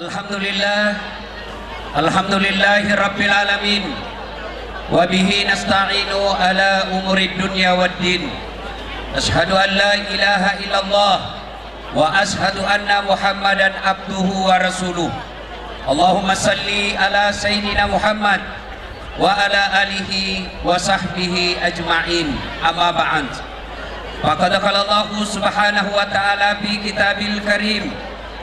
Alhamdulillah, alhamdulillahi rabbil alamin, wa bihi nasta'inu ala umurid dunya waddin. Ashhadu an la ilaha illallah wa ashhadu anna Muhammadan abduhu wa rasuluh. Allahumma salli ala sayyidina Muhammad wa ala alihi wa sahbihi ajma'in. Amma ba'd. Faqad qala Allah subhanahu wa ta'ala fi kitabil karim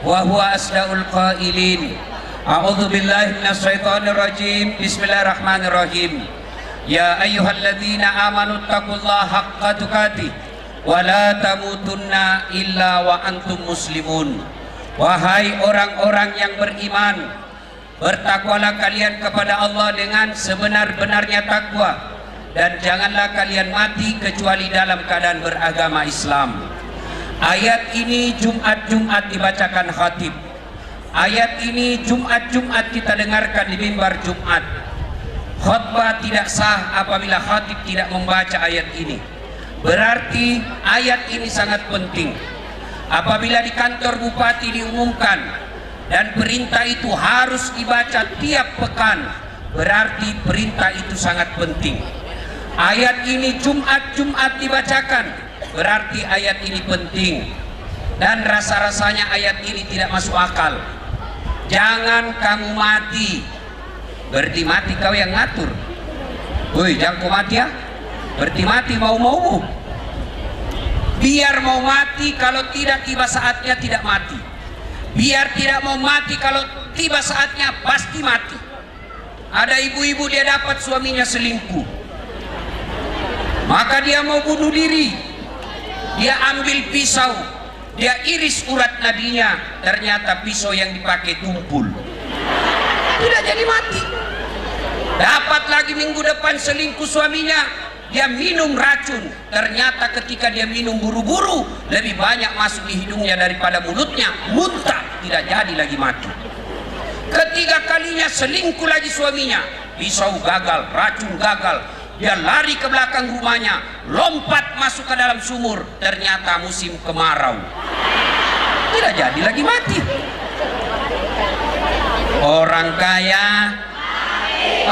wa huwa asdaul qailin. A'udzu billahi minasy syaithanir rajim. Bismillahirrahmanirrahim. Ya ayyuhalladzina amanu taqullaha haqqa tuqatih wa la tamutunna illa wa antum muslimun. Wahai orang-orang yang beriman, bertakwalah kalian kepada Allah dengan sebenar-benarnya takwa, dan janganlah kalian mati kecuali dalam keadaan beragama Islam. Ayat ini Jumat-Jumat dibacakan khatib. Ayat ini Jumat-Jumat kita dengarkan di mimbar Jumat. Khutbah tidak sah apabila khatib tidak membaca ayat ini. Berarti ayat ini sangat penting. Apabila di kantor bupati diumumkan dan perintah itu harus dibaca tiap pekan, berarti perintah itu sangat penting. Ayat ini Jumat-Jumat dibacakan, berarti ayat ini penting. Dan rasa-rasanya ayat ini tidak masuk akal. Jangan kamu mati, berarti mati kau yang ngatur. Woi, jangan kau mati ya, berarti mati mau-maumu. Biar mau mati, kalau tidak tiba saatnya tidak mati. Biar tidak mau mati, kalau tiba saatnya pasti mati. Ada ibu-ibu dia dapat suaminya selingkuh, maka dia mau bunuh diri. Dia ambil pisau, dia iris urat nadinya, ternyata pisau yang dipakai tumpul, tidak jadi mati. Dapat lagi minggu depan selingkuh suaminya, dia minum racun, ternyata ketika dia minum buru-buru lebih banyak masuk di hidungnya daripada mulutnya, muntah, tidak jadi lagi mati. Ketiga kalinya selingkuh lagi suaminya, pisau gagal, racun gagal, dia lari ke belakang rumahnya, lompat masuk ke dalam sumur, ternyata musim kemarau, tidak jadi lagi mati. Orang kaya,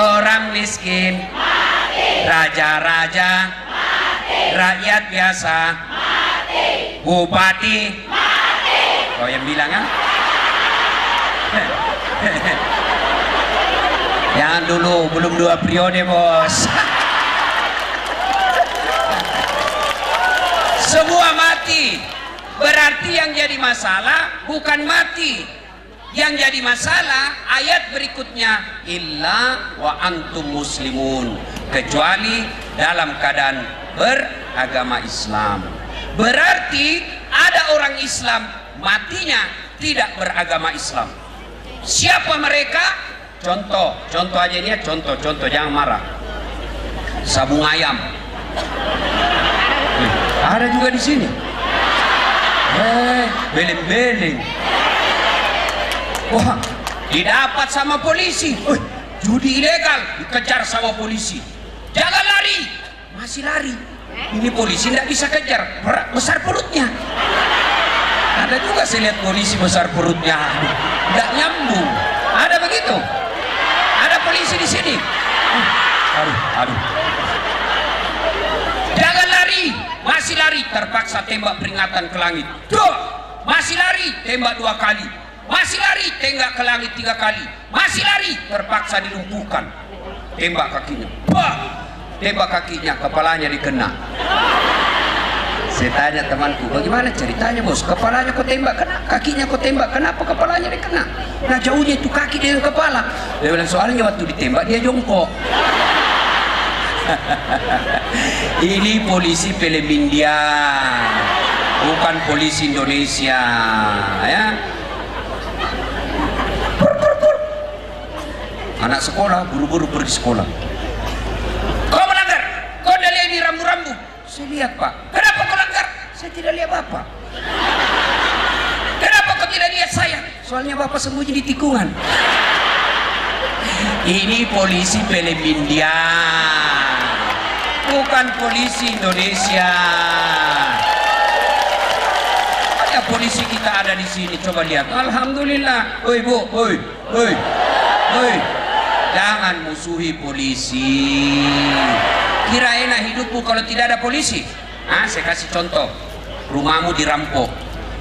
orang miskin, raja-raja, rakyat biasa, bupati, kau yang bilang kan? Jangan dulu, belum 2 periode bos. Semua mati. Berarti yang jadi masalah bukan mati. Yang jadi masalah ayat berikutnya, illa wa antum muslimun, kecuali dalam keadaan beragama Islam. Berarti ada orang Islam matinya tidak beragama Islam. Siapa mereka? Contoh aja ini ya, contoh jangan marah. Sabung ayam. Ada juga di sini. Beleng-beleng. Wah, didapat sama polisi. Judi ilegal, dikejar sama polisi. Jangan lari, masih lari. Ini polisi tidak bisa kejar, besar perutnya. Ada juga saya lihat polisi besar perutnya, nggak nyambung. Ada begitu? Ada polisi di sini. Aduh. Jangan lari, masih lari, terpaksa tembak peringatan ke langit. Duh, masih lari, tembak 2 kali. Masih lari, tembak ke langit 3 kali. Masih lari, terpaksa dilumpuhkan. Tembak kakinya. Bah! Tembak kakinya, kepalanya dikena. Saya tanya temanku, bagaimana ceritanya bos? Kepalanya kau tembak kena, kakinya kau tembak, kenapa kepalanya dikena? Nah jauhnya itu kaki dengan kepala. Dia bilang soalnya waktu ditembak dia jongkok. Ini polisi film India, bukan polisi Indonesia ya. Anak sekolah buru-buru pergi sekolah. Kau melanggar, kau dah lihat ini rambu-rambu. Saya lihat pak. Kenapa kau langgar? Saya tidak lihat bapak. Kenapa kau tidak lihat saya? Soalnya bapak sembunyi di tikungan. Ini polisi film India, bukan polisi Indonesia. polisi kita ada di sini, coba lihat. Alhamdulillah. Oi bu, oi, oi, oi. Jangan musuhi polisi. Kira enak hidupmu kalau tidak ada polisi? Saya kasih contoh. Rumahmu dirampok,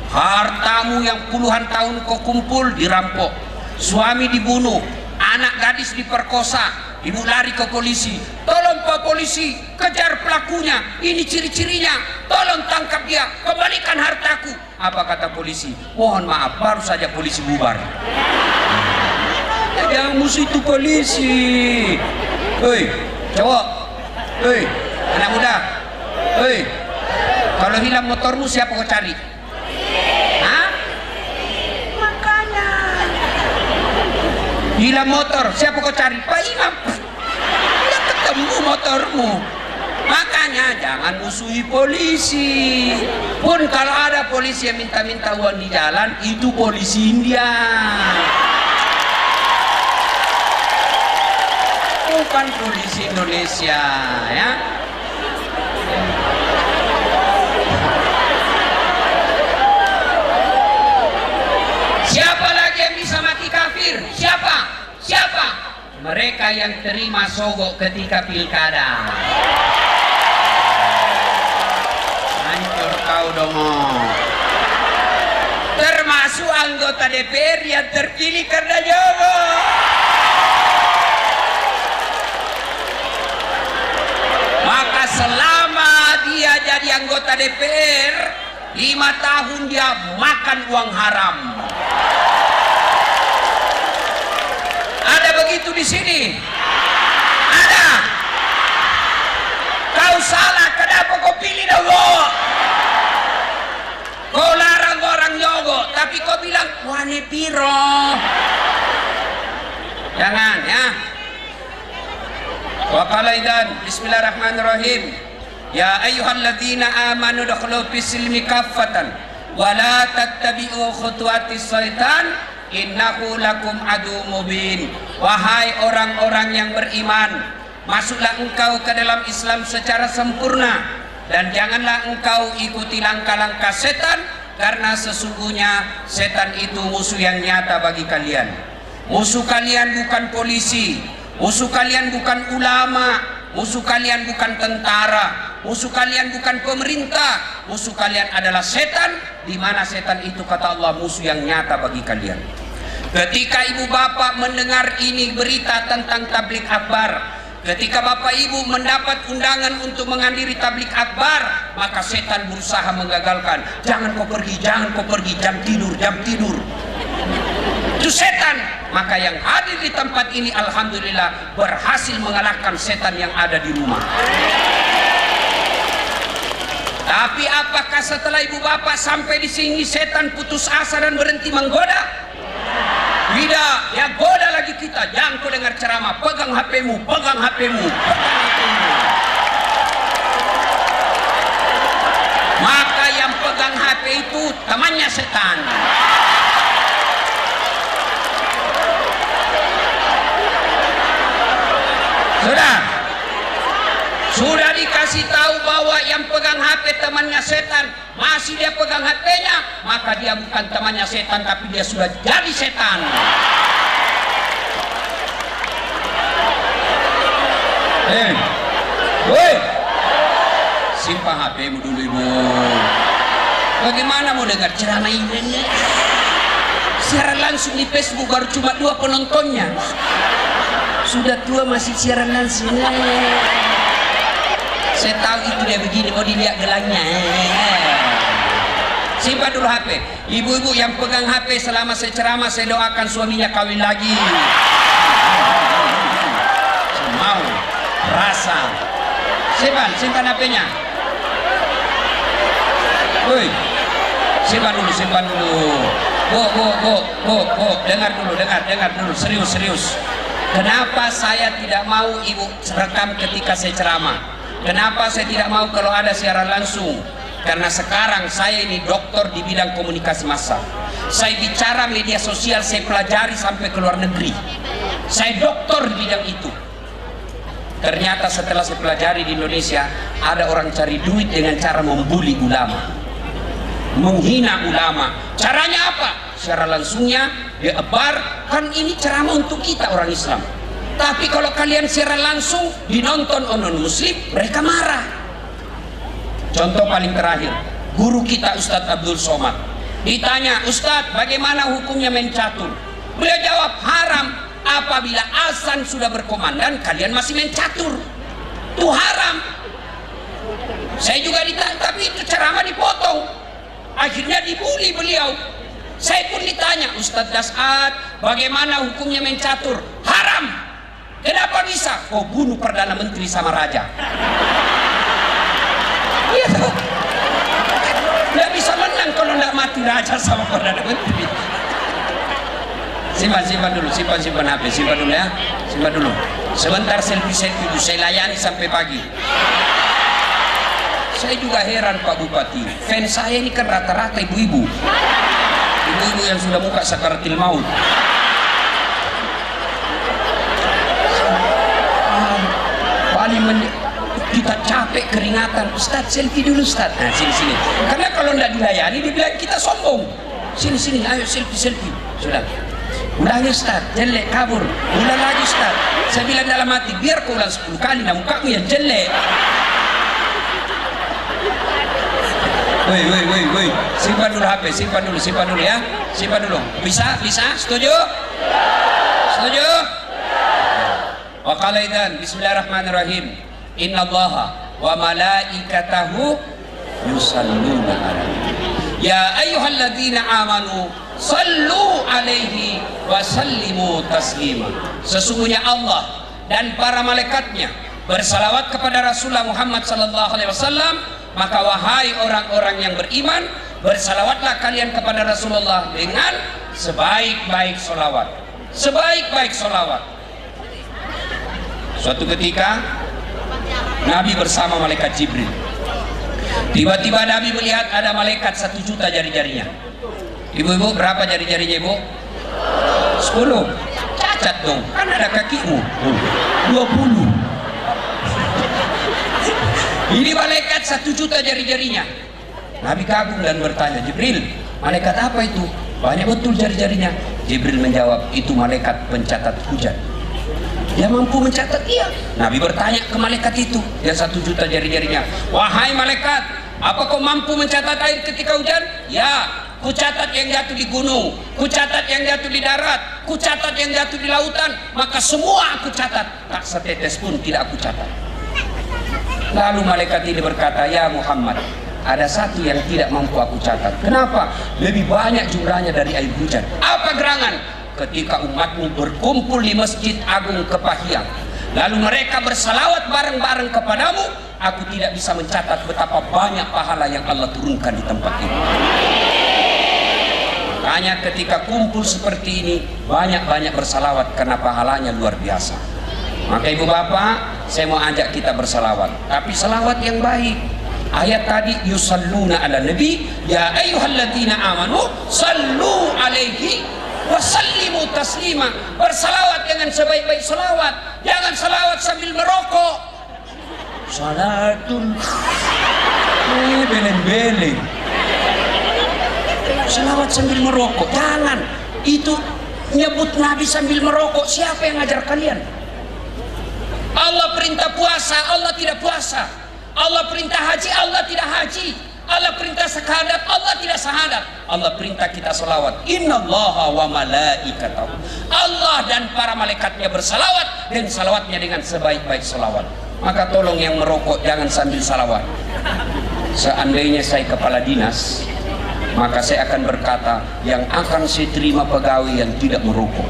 hartamu yang puluhan tahun kau kumpul dirampok, suami dibunuh, anak gadis diperkosa, ibu lari ke polisi. Tolong Pak Polisi, kejar pelakunya, ini ciri-cirinya, tolong tangkap dia, kembalikan hartaku. Apa kata polisi? Mohon maaf, baru saja polisi bubar. Jangan musuh itu polisi. Hei cowok, hei anak muda, hei, kalau hilang motormu siapa kau cari? Hah? Makanya hilang motor siapa kau cari? Pak Imam. Tidak ketemu motormu. Makanya jangan musuhi polisi. Pun kalau ada polisi yang minta-minta uang di jalan, itu polisi India, bukan polisi Indonesia, ya. Siapa lagi yang bisa mati kafir? Siapa? Siapa? Mereka yang terima sogok ketika pilkada. Hancur kau dong. Termasuk anggota DPR yang terpilih karena nyogok. Maka selama dia jadi anggota DPR 5 tahun dia makan uang haram. Ada begitu di sini? Ada. Kau salah, kenapa kau pilih nyogok? Kau larang orang nyogok, tapi kau bilang wane piro. Jangan ya. Wa qala idzan bismillahirrahmanirrahim. Ya ayyuhalladzina amanu dukhulu fis-silmi kaffatan wa la tattabi'u khutuwatis syaitan innahu lakum adu mubin. Wahai orang-orang yang beriman, masuklah engkau ke dalam Islam secara sempurna dan janganlah engkau ikuti langkah-langkah setan, karena sesungguhnya setan itu musuh yang nyata bagi kalian. Musuh kalian bukan polisi, musuh kalian bukan ulama, musuh kalian bukan tentara, musuh kalian bukan pemerintah, musuh kalian adalah setan, di mana setan itu kata Allah musuh yang nyata bagi kalian. Ketika ibu bapak mendengar ini berita tentang tablik akbar, ketika bapak ibu mendapat undangan untuk menghadiri tablik akbar, maka setan berusaha menggagalkan. Jangan kau pergi, jangan kau pergi, jam tidur, jam tidur. Itu setan. Maka yang hadir di tempat ini alhamdulillah berhasil mengalahkan setan yang ada di rumah. Tapi apakah setelah ibu bapak sampai di sini setan putus asa dan berhenti menggoda? Tidak, ya goda lagi kita. Jangan kau dengar ceramah, pegang HP-mu, pegang HP-mu, pegang HP-mu. Maka yang pegang HP itu temannya setan. Sudah dikasih tahu bahwa yang pegang HP temannya setan, masih dia pegang HP-nya, maka dia bukan temannya setan, tapi dia sudah jadi setan. Woi, simpan HP-mu dulu ibu. Bagaimana mau dengar ceramah ini? Siaran langsung di Facebook baru cuma 2 penontonnya. Sudah tua masih siaran langsung. Saya tahu itu dia begini, mau dilihat gelangnya. Simpan dulu HP. Ibu-ibu yang pegang HP selama saya ceramah, saya doakan suaminya kawin lagi. Mau, rasa. Simpan HP-nya. Woi, simpan dulu. Bu, dengar dulu, serius. Kenapa saya tidak mau ibu rekam ketika saya ceramah? Kenapa saya tidak mau kalau ada siaran langsung? Karena sekarang saya ini doktor di bidang komunikasi massa. Saya bicara media sosial, saya pelajari sampai ke luar negeri. Saya doktor di bidang itu. Ternyata setelah saya pelajari di Indonesia, ada orang cari duit dengan cara membuli ulama. menghina ulama. Caranya apa? Secara langsungnya dia ebar, kan ini ceramah untuk kita orang Islam. Tapi kalau kalian secara langsung dinonton non muslim, mereka marah. Contoh paling terakhir, guru kita Ustadz Abdul Somad ditanya, Ustadz bagaimana hukumnya main catur? Beliau jawab, haram. Apabila azan sudah berkumandang kalian masih main catur, itu haram. Saya juga ditanya, tapi itu ceramah dipotong, akhirnya dibully beliau. Saya pun ditanya, Ustadz Das'ad bagaimana hukumnya main catur? Haram. Kenapa bisa? Kau bunuh Perdana Menteri sama Raja. Iya tuh, nggak bisa menang kalau nggak mati Raja sama Perdana Menteri. Simpan dulu, simpan HP, simpan dulu ya, simpan dulu. Sebentar selfie dulu, saya layani sampai pagi. Saya juga heran Pak Bupati, fans saya ini kan rata-rata ibu-ibu yang sudah muka sakaratil maut. Kita capek keringatan, Ustadz selfie dulu Ustadz. Nah sini. Karena kalau nggak dilayani dibilang kita sombong. Sini, ayo selfie. Sudah. Ulangi Ustaz, jelek kabur. Ulang lagi Ustaz. Saya bilang dalam hati, biar kau ulang 10 kali, nah mukamu yang jelek. Woi. Simpan dulu HP, simpan dulu ya. Simpan dulu. Bisa? Setuju? Setuju? Wa qala idzan, bismillahirrahmanirrahim. Innallaha wa malaikatahu yusalluna 'alan ya ayyuhalladzina amanu sallu alaihi wa sallimu taslima. Sesungguhnya Allah dan para malaikatnya bersalawat kepada Rasulullah Muhammad sallallahu alaihi wasallam, maka wahai orang-orang yang beriman, bersalawatlah kalian kepada Rasulullah dengan sebaik-baik solawat. Sebaik-baik solawat. Suatu ketika Nabi bersama malaikat Jibril. Tiba-tiba Nabi melihat ada malaikat 1 juta jari-jarinya. Ibu-ibu berapa jari-jarinya ibu? 10. Cacat dong, kan ada kakimu. 20. Ini malaikat 1 juta jari-jarinya. Nabi kagum dan bertanya, Jibril, malaikat apa itu? Banyak betul jari-jarinya. Jibril menjawab, itu malaikat pencatat hujan. Dia mampu mencatat, iya. Nabi bertanya ke malaikat itu yang 1 juta jari-jarinya, wahai malaikat, apa kau mampu mencatat air ketika hujan? Ya, ku catat yang jatuh di gunung, ku catat yang jatuh di darat, ku catat yang jatuh di lautan, maka semua aku catat, tak setetes pun tidak aku catat. Lalu malaikat ini berkata, ya Muhammad, ada satu yang tidak mampu aku catat. Kenapa? Lebih banyak jumlahnya dari air hujan. Apa gerangan? Ketika umatmu berkumpul di Masjid Agung Kepahyang, lalu mereka bersalawat bareng-bareng kepadamu, aku tidak bisa mencatat betapa banyak pahala yang Allah turunkan di tempat ini. Makanya ketika kumpul seperti ini, banyak-banyak bersalawat karena pahalanya luar biasa. Maka ibu bapak, saya mau ajak kita bersalawat, tapi salawat yang baik. Ayat tadi, yusalluna ala nabi ya ayyuhalladzina amanu sallu alaihi wasallimu taslima. Bersalawat dengan sebaik-baik salawat. Jangan salawat sambil merokok. Salatun beleng-beleng. Salawat sambil merokok, jangan. Itu nyebut Nabi sambil merokok. Siapa yang ngajar kalian? Allah perintah puasa, Allah tidak puasa. Allah perintah haji, Allah tidak haji. Allah perintah syahadat, Allah tidak syahadat. Allah perintah kita salawat. Innallaha wa malaikatahu. Allah dan para malaikatnya bersalawat, dan salawatnya dengan sebaik-baik salawat. Maka tolong yang merokok jangan sambil salawat. Seandainya saya kepala dinas, maka saya akan berkata, yang akan saya terima pegawai yang tidak merokok.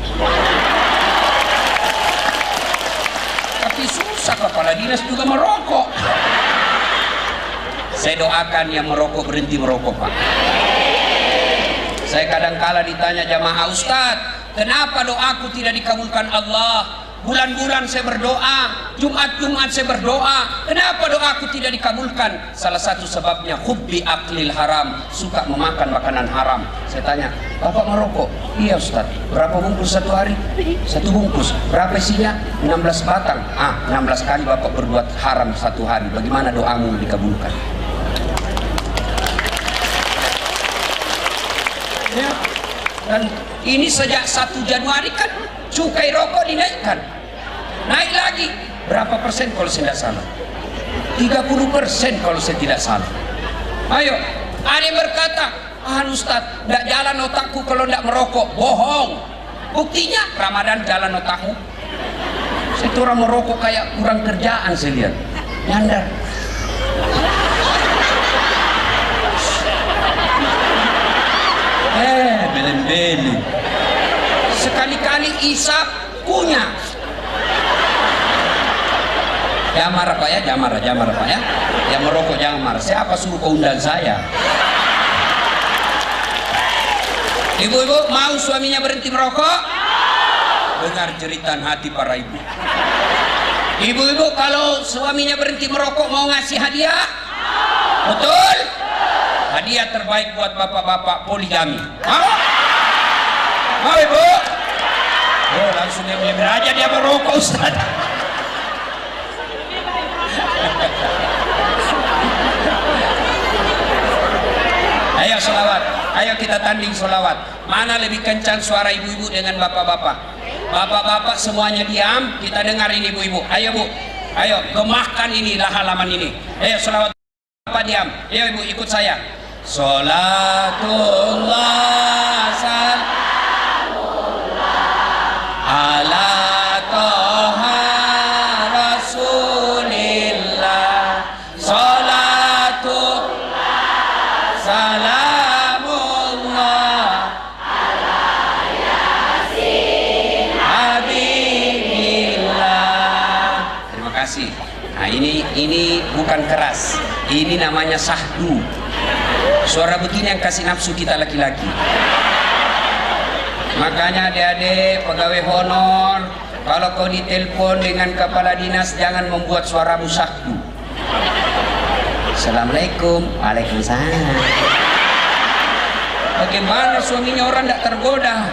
Tapi susah kepala dinas juga merokok. Saya doakan yang merokok berhenti merokok, Pak. Saya kadang-kala ditanya jamaah, Ustadz, kenapa doaku tidak dikabulkan Allah? Bulan-bulan saya berdoa, Jumat-Jumat saya berdoa, kenapa doaku tidak dikabulkan? Salah satu sebabnya hubbi aklil haram, suka memakan makanan haram. Saya tanya, Bapak merokok? Iya Ustadz. Berapa bungkus satu hari? 1 bungkus. Berapa isinya? 16 batang. 16 kali Bapak berbuat haram 1 hari. Bagaimana doamu dikabulkan? Dan ini sejak 1 Januari kan cukai rokok dinaikkan. Naik lagi berapa persen kalau saya tidak salah? 30% kalau saya tidak salah. Ayo, ada yang berkata, Ustaz, tidak jalan otakku kalau tidak merokok. Bohong. Buktinya Ramadan jalan otakmu. Saya tuh orang merokok kayak kurang kerjaan saya lihat. Nyandar. Belen-belen. Sekali-kali isap kunyah. Jangan marah Pak ya, jangan marah Pak ya. Yang merokok jangan marah. Siapa suruh kau undang saya? Ibu-ibu mau suaminya berhenti merokok? Dengar jeritan hati para ibu. Ibu-ibu kalau suaminya berhenti merokok mau ngasih hadiah? Betul? Hadiah terbaik buat bapak-bapak poligami. Mau ibu? Oh langsung dia beli aja dia merokok Ustaz. Ayo sholawat, ayo kita tanding sholawat. Mana lebih kencang suara ibu-ibu dengan bapak-bapak? Bapak-bapak semuanya diam, kita dengar ini ibu-ibu. Ayo bu, ayo gemahkan inilah halaman ini. Ayo sholawat. Bapak diam, ayo ibu ikut saya. Sholatullah salamullah ala toha rasulillah. Sholatullah salamullah ala yasin habibillah. Terima kasih. Nah ini bukan keras, ini namanya sahdu. Suara begini yang kasih nafsu kita laki-laki. Makanya adik-adik pegawai honor, kalau kau ditelepon dengan kepala dinas jangan membuat suaramu sahdu. Assalamualaikum. Waalaikumsalam. Bagaimana suaminya orang tidak tergoda?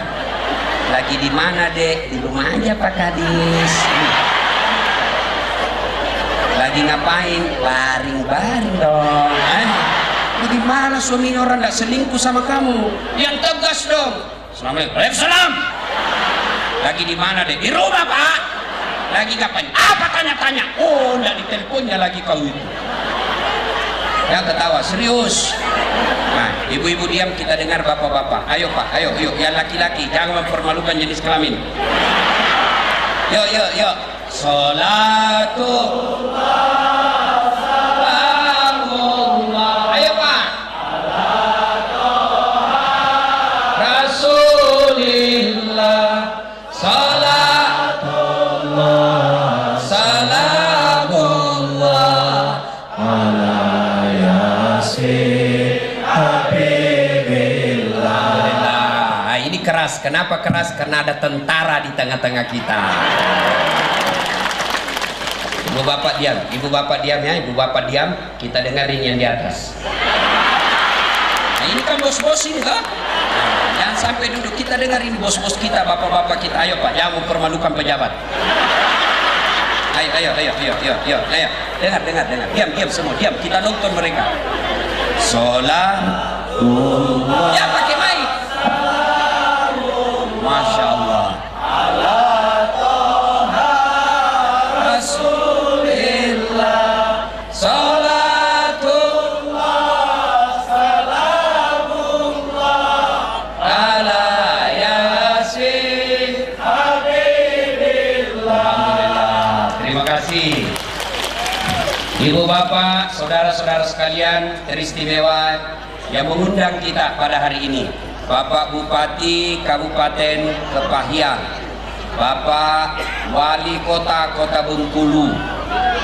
Lagi di mana dek? Di rumah aja Pak Kadis. Lagi ngapain? Baring-baring dong. Bagaimana suaminya orang tidak selingkuh sama kamu? Yang tegas dong. Assalamualaikum. Waalaikumsalam. Lagi di mana deh? Di rumah Pak. Lagi ngapain? Apa tanya-tanya? Oh, tidak diteleponnya lagi kau itu. Ya ketawa serius. Nah, ibu-ibu diam, kita dengar bapak-bapak. Ayo Pak, ayo, yuk. Yang laki-laki jangan mempermalukan jenis kelamin. Yuk. Sholatullah. Keras. Kenapa keras? Karena ada tentara di tengah-tengah kita. Ibu bapak diam ya, ibu bapak diam. Kita dengerin yang di atas. Nah, ini kan bos-bos ini kan? Nah, jangan sampai duduk, kita dengerin bos-bos kita, bapak-bapak kita. Ayo Pak, jangan mempermalukan pejabat. Ayo. Dengar. Diam semua, diam. Kita nonton mereka. Sholatullah. Ya pakai mic. Masya Allah. Ala toha rasulillah. Salatullah salamullah ala yasin habibillah. Alhamdulillah. Terima kasih Ibu bapak, saudara-saudara sekalian teristimewa yang mengundang kita pada hari ini. Bapak Bupati Kabupaten Kepahyang, Bapak Wali Kota Kota Bengkulu,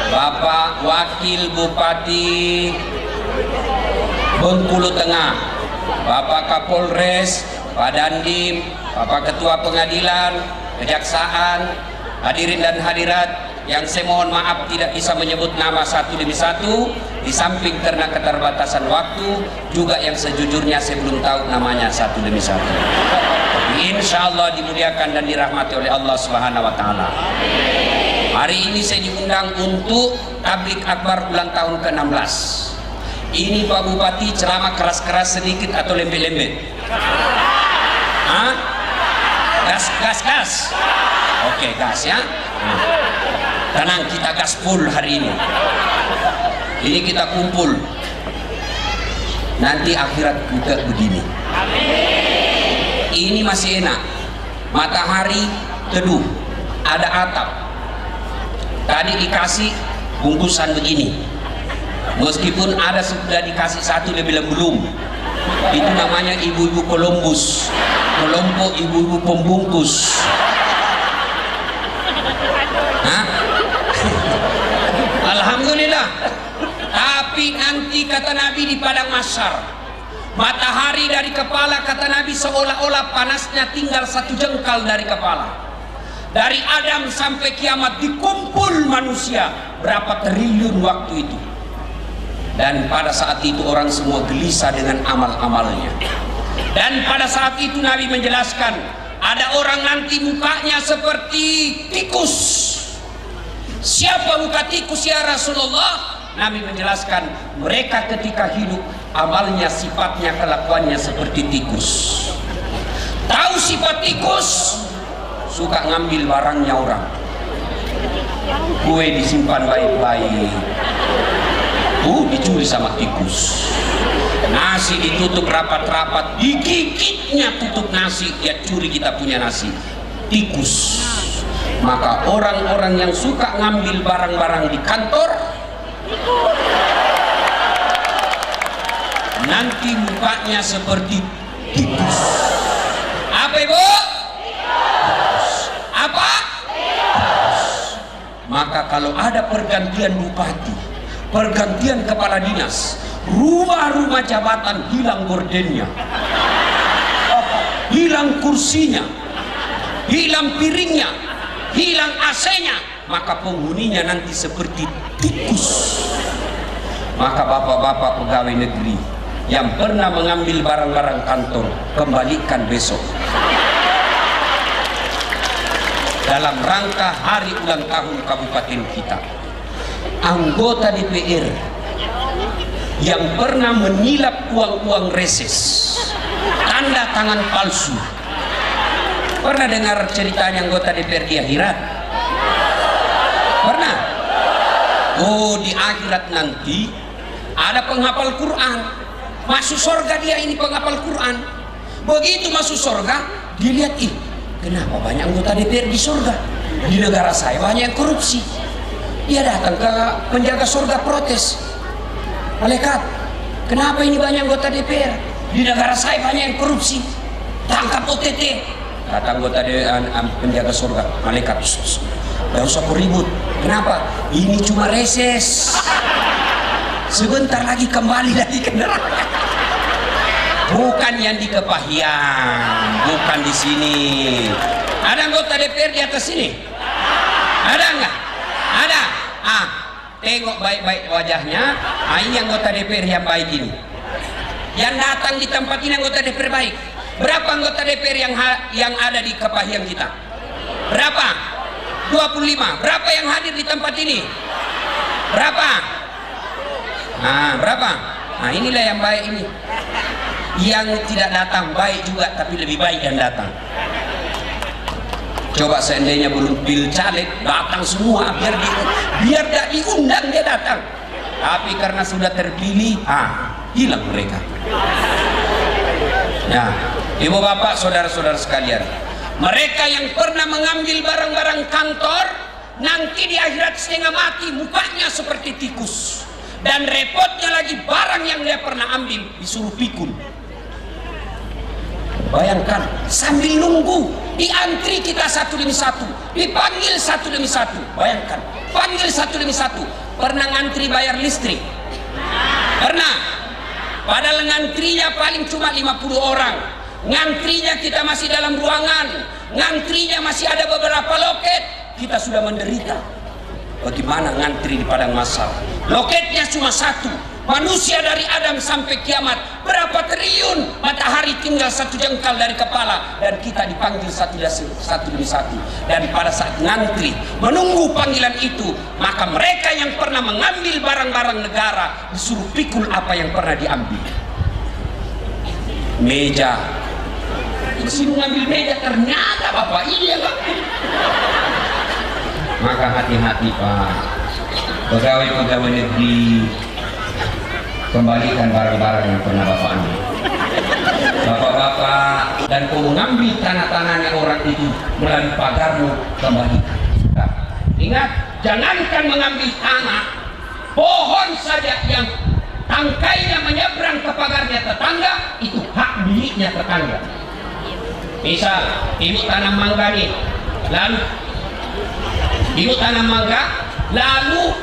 Bapak Wakil Bupati Bengkulu Tengah, Bapak Kapolres, Pak Dandim, Bapak Ketua Pengadilan, Kejaksaan, hadirin dan hadirat yang saya mohon maaf tidak bisa menyebut nama satu demi satu, di samping karena keterbatasan waktu, juga yang sejujurnya saya belum tahu namanya satu demi satu. Insya Allah dimuliakan dan dirahmati oleh Allah Subhanahu Wa Taala. Hari ini saya diundang untuk tablik akbar ulang tahun ke-16. Ini Pak Bupati ceramah keras-keras sedikit atau lembek-lembek? Hah? Gas. Oke, gas ya. Tenang, kita gas full hari ini. Ini kita kumpul. Nanti akhirat juga begini. Ini masih enak. Matahari teduh, ada atap. Tadi dikasih bungkusan begini. Meskipun ada sudah dikasih satu, dia bilang belum. Itu namanya ibu-ibu Columbus, kelompok ibu-ibu pembungkus. Hah? Alhamdulillah. Tapi nanti kata Nabi di padang mahsyar, matahari dari kepala kata Nabi seolah-olah panasnya tinggal 1 jengkal dari kepala. Dari Adam sampai kiamat dikumpul manusia berapa triliun waktu itu. Dan pada saat itu orang semua gelisah dengan amal-amalnya. Dan pada saat itu Nabi menjelaskan, ada orang nanti mukanya seperti tikus. Siapa muka tikus ya Rasulullah? Nabi menjelaskan, mereka ketika hidup amalnya, sifatnya, kelakuannya seperti tikus. Tahu sifat tikus? Suka ngambil barangnya orang. Kue disimpan baik-baik, dicuri sama tikus. Nasi ditutup rapat-rapat, digigitnya tutup nasi, dia curi kita punya nasi. Tikus. Maka orang-orang yang suka ngambil barang-barang di kantor nanti mukanya seperti tikus. Apa ibu? Apa? Maka kalau ada pergantian bupati, pergantian kepala dinas, rumah-rumah jabatan hilang gordennya, hilang kursinya, hilang piringnya, hilang AC-nya, maka penghuninya nanti seperti tikus. Maka bapak-bapak pegawai negeri yang pernah mengambil barang-barang kantor, kembalikan besok dalam rangka hari ulang tahun kabupaten kita. Anggota DPR yang pernah menilap uang-uang reses, tanda tangan palsu. Pernah dengar ceritanya anggota DPR di akhirat? Pernah? Oh, di akhirat nanti ada penghafal Quran, masuk surga dia ini penghafal Quran. Begitu masuk surga, dilihat, kenapa banyak anggota DPR di surga? Di negara saya banyak yang korupsi. Dia datang ke penjaga surga protes, malaikat, kenapa ini banyak anggota DPR? Di negara saya banyak yang korupsi, tangkap OTT. Kata anggota penjaga surga, malaikat, gak usah ribut. Kenapa? Ini cuma reses, sebentar lagi kembali lagi ke neraka. Bukan yang di Kepahyang, bukan di sini. Ada anggota DPR di atas sini? Ada enggak? Ada. Tengok baik-baik wajahnya. Ini anggota DPR yang baik ini. Yang datang di tempat ini anggota DPR baik. Berapa anggota DPR yang ada di Kepahyang kita? Berapa? 25. Berapa yang hadir di tempat ini? Berapa? Berapa? Inilah yang baik ini. Yang tidak datang baik juga, tapi lebih baik yang datang. Coba seandainya belum pil caleg, datang semua, biar tidak diundang dia datang. Tapi karena sudah terpilih, hilang mereka. Ya, ibu bapak, saudara-saudara sekalian, mereka yang pernah mengambil barang-barang kantor, nanti di akhirat setengah mati, mukanya seperti tikus. Dan repotnya lagi, barang yang dia pernah ambil disuruh pikul. Bayangkan, sambil nunggu, diantri kita satu demi satu, dipanggil satu demi satu. Bayangkan, panggil satu demi satu. Pernah ngantri bayar listrik? Pernah? Padahal ngantrinya paling cuma 50 orang. Ngantrinya kita masih dalam ruangan, ngantrinya masih ada beberapa loket. Kita sudah menderita. Bagaimana ngantri di padang mahsyar? Loketnya cuma satu. Manusia dari Adam sampai kiamat berapa triliun, matahari tinggal 1 jengkal dari kepala, dan kita dipanggil satu demi satu. Dan pada saat ngantri menunggu panggilan itu, maka mereka yang pernah mengambil barang-barang negara disuruh pikul apa yang pernah diambil. Meja itu kesini ngambil meja, ternyata bapak ini yang ngambil. Maka hati-hati Pak, pegawai-pegawai negeri, kembalikan barang-barang yang pernah bapak ambil. Bapak-bapak dan kau mengambil tanah-tanahnya orang itu melalui pagarmu, kembalikan. Nah, ingat, jangankan mengambil tanah, pohon saja yang tangkainya menyeberang ke pagarnya tetangga, itu hak miliknya tetangga. Misal ibu tanam mangga nih, lalu ibu tanam mangga, lalu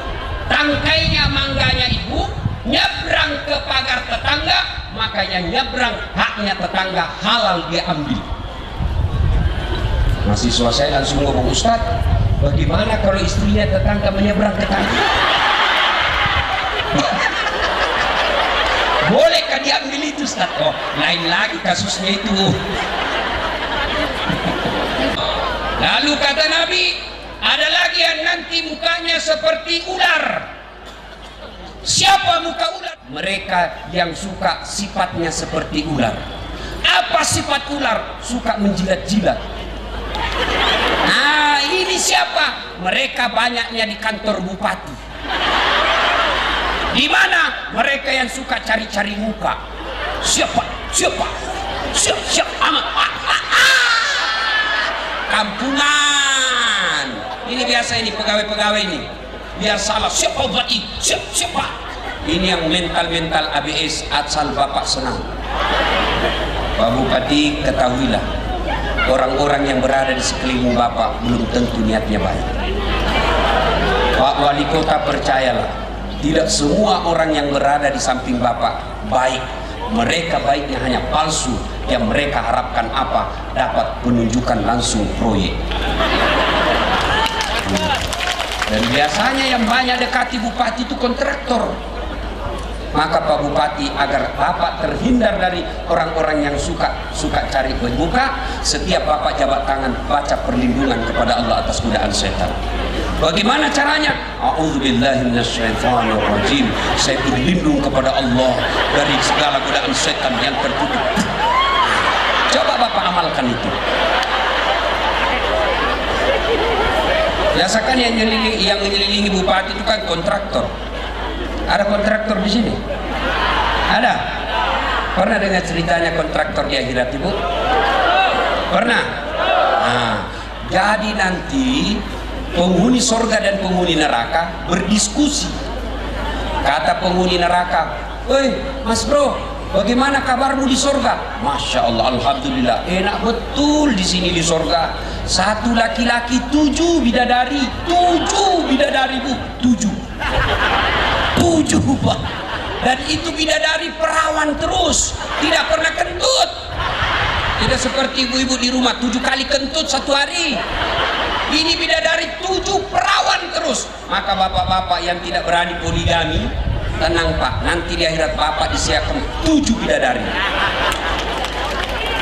tangkainya mangganya ibu nyebrang ke pagar tetangga, makanya nyebrang haknya tetangga, halal dia ambil. Mahasiswa saya langsung ngomong, Ustaz, bagaimana kalau istrinya tetangga menyeberang ke tanah? Bolehkah diambil itu, Ustaz? Oh, lain lagi kasusnya itu. Lalu kata Nabi, ada lagi yang nanti mukanya seperti ular. Siapa muka ular? Mereka yang suka sifatnya seperti ular. Apa sifat ular? Suka menjilat-jilat. Nah, ini siapa? Mereka banyaknya di kantor bupati. Di mana? Mereka yang suka cari-cari muka. Siapa? Amat. Kampungan. Ini biasa ini pegawai-pegawai ini. Biar salah, siapa bupati? Siapa? Ini yang mental ABS, asal bapak senang. Pak Bupati, ketahuilah, orang-orang yang berada di sekeliling bapak belum tentu niatnya baik. Pak Wali Kota, percayalah, tidak semua orang yang berada di samping bapak baik. Mereka baiknya hanya palsu. Yang mereka harapkan apa? Dapat penunjukan langsung proyek. Dan biasanya yang banyak dekati bupati itu kontraktor. Maka Pak Bupati, agar bapak terhindar dari orang-orang yang suka cari muka, setiap bapak jabat tangan baca perlindungan kepada Allah atas godaan setan. Bagaimana caranya? A'udzubillahi minasyaitonirrajim. Saya berlindung kepada Allah dari segala godaan setan yang tertutup. Coba bapak amalkan itu. Biasakan yang menyelilingi bupati itu kan kontraktor. Ada kontraktor di sini? Ada? Pernah dengar ceritanya kontraktor di akhirat, Ibu? Pernah? Nah, jadi nanti penghuni sorga dan penghuni neraka berdiskusi. Kata penghuni neraka, "Woi, Mas Bro, bagaimana kabarmu di sorga?" Masya Allah, alhamdulillah, enak betul di sini di sorga. 1 laki-laki, 7 bidadari, 7 bidadari, Bu, 7 Pak. Dan itu bidadari perawan terus, tidak pernah kentut. Tidak seperti ibu-ibu di rumah 7 kali kentut 1 hari. Ini bidadari 7 perawan terus. Maka bapak-bapak yang tidak berani poligami, tenang Pak, nanti di akhirat bapak disiapkan 7 bidadari.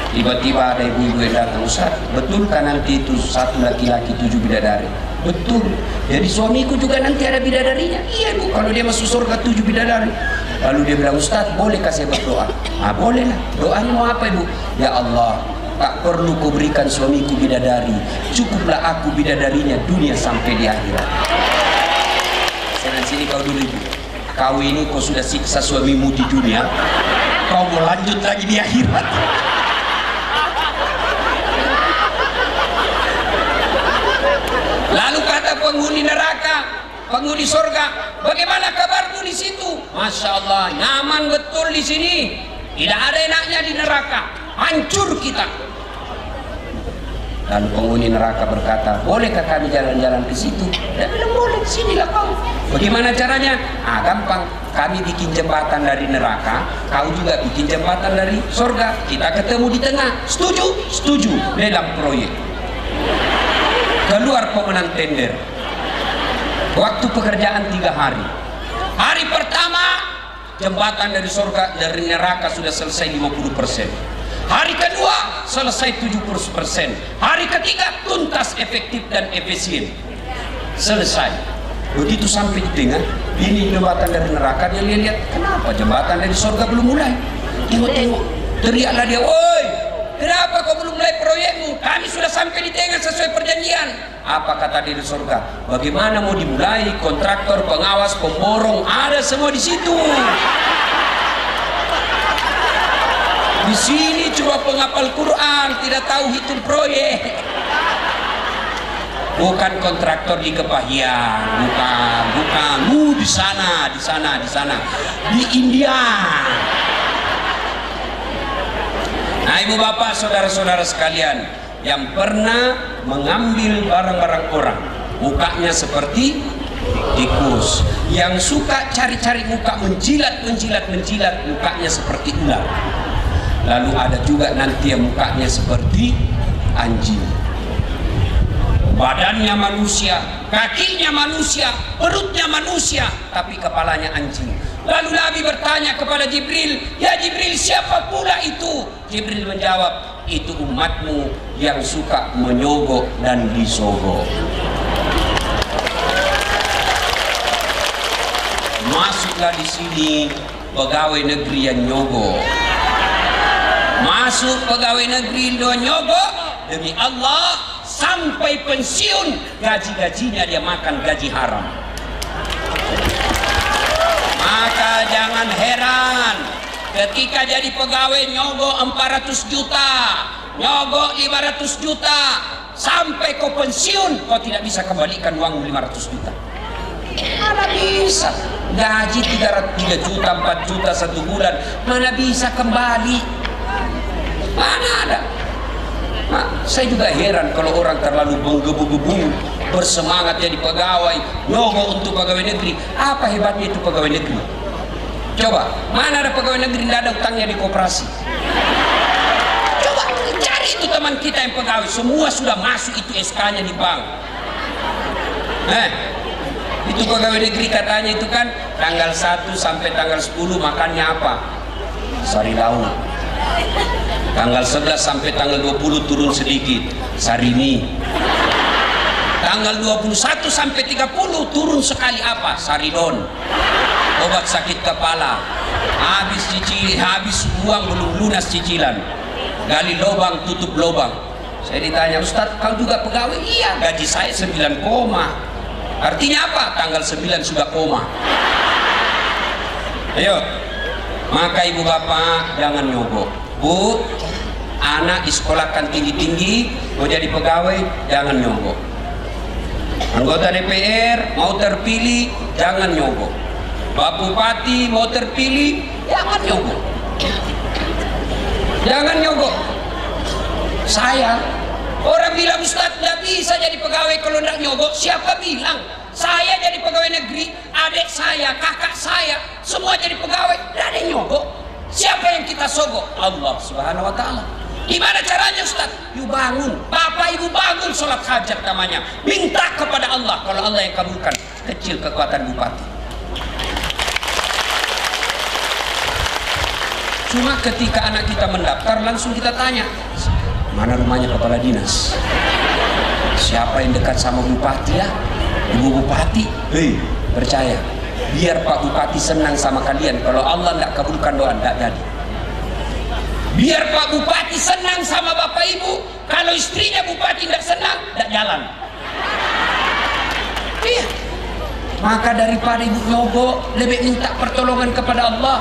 Tiba-tiba ada ibu-ibu yang datang, Ustaz, betulkah nanti itu 1 laki-laki 7 bidadari? Betul. Jadi suamiku juga nanti ada bidadarinya. Iya Bu, kalau dia masuk surga 7 bidadari. Lalu dia bilang, Ustaz, bolehkah saya berdoa? Ah, boleh lah. Doanya mau apa Ibu? Ya Allah, tak perlu kau berikan suamiku bidadari, cukuplah aku bidadarinya dunia sampai di akhirat. Sana sini kau dulu Ibu. Kau ini kau sudah siksa suamimu di dunia, kau mau lanjut lagi di akhirat. Lalu kata penghuni neraka, penghuni surga, bagaimana kabarmu di situ? Masya Allah, nyaman betul di sini. Tidak ada enaknya di neraka, hancur kita. Lalu penghuni neraka berkata, bolehkah kami jalan-jalan ke situ? Dia bilang, boleh, sinilah kau. Bagaimana caranya? Ah, gampang. Kami bikin jembatan dari neraka, kau juga bikin jembatan dari surga. Kita ketemu di tengah. Setuju? Setuju. Lelang proyek. Keluar pemenang tender. Waktu pekerjaan 3 hari. Hari pertama, jembatan dari surga, dari neraka sudah selesai 50%. Hari kedua selesai 70%. Hari ketiga tuntas, efektif dan efisien. Selesai. Begitu sampai di tengah, ini jembatan dari neraka, dia lihat, kenapa jembatan dari surga belum mulai? Tengok-tengok, teriaklah dia, woi, kenapa kau belum mulai proyekmu? Kami sudah sampai di tengah sesuai perjanjian. Apa kata dia di surga? Bagaimana mau dimulai? Kontraktor, pengawas, pemborong, ada semua di situ. Di sini cuma penghafal Quran, tidak tahu hitung proyek. Bukan kontraktor di Kepahian, bukan. Di sana, di India. Nah, ibu bapak, saudara-saudara sekalian, yang pernah mengambil barang-barang orang, mukanya seperti tikus. Yang suka cari-cari muka, menjilat, mukanya seperti ular. Lalu ada juga nanti yang mukanya seperti anjing. Badannya manusia, kakinya manusia, perutnya manusia, tapi kepalanya anjing. Lalu Nabi bertanya kepada Jibril, "Ya Jibril, siapa pula itu?" Jibril menjawab, "Itu umatmu yang suka menyogok dan disogok." Masuklah di sini pegawai negeri yang nyogok. Masuk pegawai negeri yang nyogok, demi Allah, sampai pensiun gaji-gajinya dia makan gaji haram. Maka jangan heran ketika jadi pegawai nyogok 400 juta, nyogok 500 juta, sampai kau pensiun kau tidak bisa kembalikan uang 500 juta. Mana bisa? Gaji 3 juta, 4 juta 1 bulan, mana bisa kembali? Mana ada? Nah, saya juga heran kalau orang terlalu menggebu-gebu bersemangat jadi pegawai, nyogok untuk pegawai negeri. Apa hebatnya itu pegawai negeri? Coba, mana ada pegawai negeri tidak ada utangnya di koperasi? Coba cari itu teman kita yang pegawai, semua sudah masuk itu SK-nya di bank. Itu pegawai negeri katanya itu kan tanggal 1 sampai tanggal 10 makannya apa? Sari lauk. Tanggal 11 sampai tanggal 20 turun sedikit, sarimi. Tanggal 21 sampai 30 turun sekali apa? Saridon. Obat sakit kepala. Habis uang belum lunas cicilan. Gali lubang, tutup lubang. Saya ditanya, "Ustaz, kau juga pegawai?" "Iya, gaji saya 9 koma." Artinya apa? Tanggal 9 sudah koma. Ayo. Maka ibu bapak jangan nyogok. Bu, anak disekolahkan tinggi-tinggi, mau jadi pegawai, jangan nyogok. Anggota DPR mau terpilih, jangan nyogok. Pak Bupati mau terpilih, jangan nyogok. Jangan nyogok. Orang bilang, "Ustaz, tidak bisa jadi pegawai kalau tidak nyogok." Siapa bilang? Saya jadi pegawai negeri, adik saya, kakak saya, semua jadi pegawai, tidak ada yang nyogok. Siapa yang kita sogok? Allah Subhanahu wa ta'ala. Gimana caranya, Ustaz? Yuk bangun, bapak ibu bangun sholat hajat namanya. Minta kepada Allah, kalau Allah yang kabulkan. Kecil kekuatan bupati. Cuma ketika anak kita mendaftar, langsung kita tanya, "Mana rumahnya kepala dinas? Siapa yang dekat sama bupati ya? Ibu bupati?" Hei, percaya, biar Pak Bupati senang sama kalian. Kalau Allah tidak kabulkan doa, tidak jadi. Biar Pak Bupati senang sama Bapak Ibu, kalau istrinya Bupati tidak senang, tidak jalan. Iya. Maka daripada ibu nyogok, lebih minta pertolongan kepada Allah.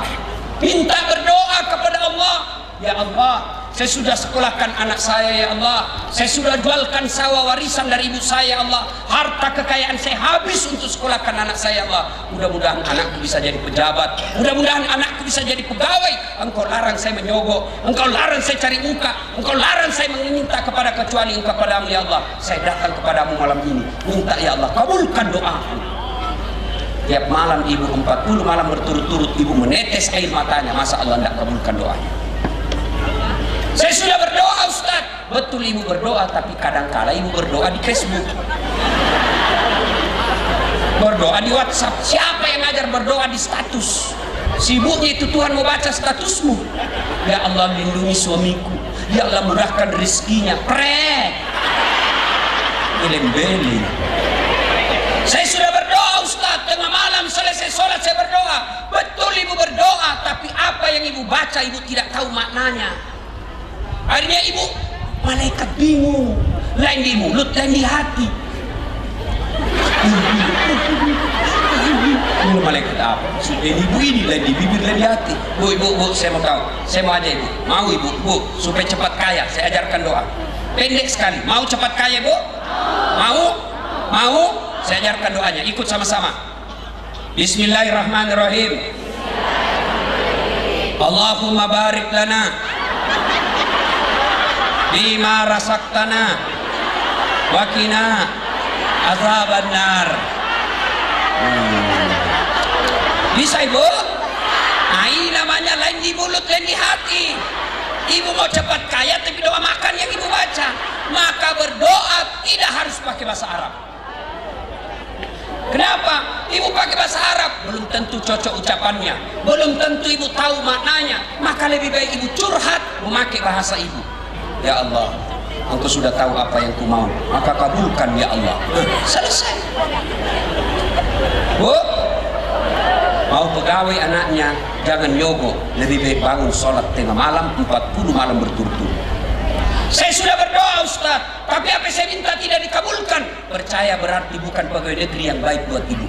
Minta berdoa kepada Allah. Ya Allah, saya sudah sekolahkan anak saya ya Allah. Saya sudah jualkan sawah warisan dari ibu saya ya Allah. Harta kekayaan saya habis untuk sekolahkan anak saya ya Allah. Mudah-mudahan anakku bisa jadi pejabat. Mudah-mudahan anakku bisa jadi pegawai. Engkau larang saya menyogok. Engkau larang saya cari muka. Engkau larang saya meminta kepada kecuali Engkau kepadamu ya Allah. Saya datang kepadamu malam ini. Minta ya Allah, kabulkan doaku. Tiap malam ibu 40 malam berturut-turut ibu menetes air matanya. Masa Allah tidak kabulkan doanya? Saya sudah berdoa Ustaz. Betul ibu berdoa, tapi kadang-kala ibu berdoa di Facebook, berdoa di WhatsApp. Siapa yang ngajar berdoa di status? Sibuknya itu Tuhan mau baca statusmu. Ya Allah lindungi suamiku. Ya Allah murahkan rezekinya. Prek. Beleng-beleng. Saya sudah berdoa Ustaz. Tengah malam selesai sholat saya berdoa. Betul ibu berdoa, tapi apa yang ibu baca ibu tidak tahu maknanya. Akhirnya ibu, malaikat bingung, lain di mulut, lain di hati. Ini malaikat apa? Ibu ini lain di bibir, lain di hati. Bu, saya mau tahu. Saya mau aja ibu. Mau ibu, supaya cepat kaya. Saya ajarkan doa. Pendek sekali. Mau cepat kaya bu? Mau? Mau? Saya ajarkan doanya. Ikut sama-sama. Bismillahirrahmanirrahim. Allahumma barik lana bima rasaktana wa qina azaban nar. Bisa ibu? Nah ini namanya lain di mulut, lain di hati. Ibu mau cepat kaya tapi doa makan yang ibu baca. Maka berdoa tidak harus pakai bahasa Arab. Kenapa? Ibu pakai bahasa Arab, belum tentu cocok ucapannya, belum tentu ibu tahu maknanya. Maka lebih baik ibu curhat memakai bahasa ibu. Ya Allah, Engkau sudah tahu apa yang ku mau, maka kabulkan ya Allah. Selesai. Bu, mau pegawai anaknya jangan yogo, lebih baik bangun sholat tengah malam 40 malam berturut-turut. Saya sudah berdoa Ustaz, tapi apa saya minta tidak dikabulkan. Percaya berarti bukan pegawai negeri yang baik buat ibu.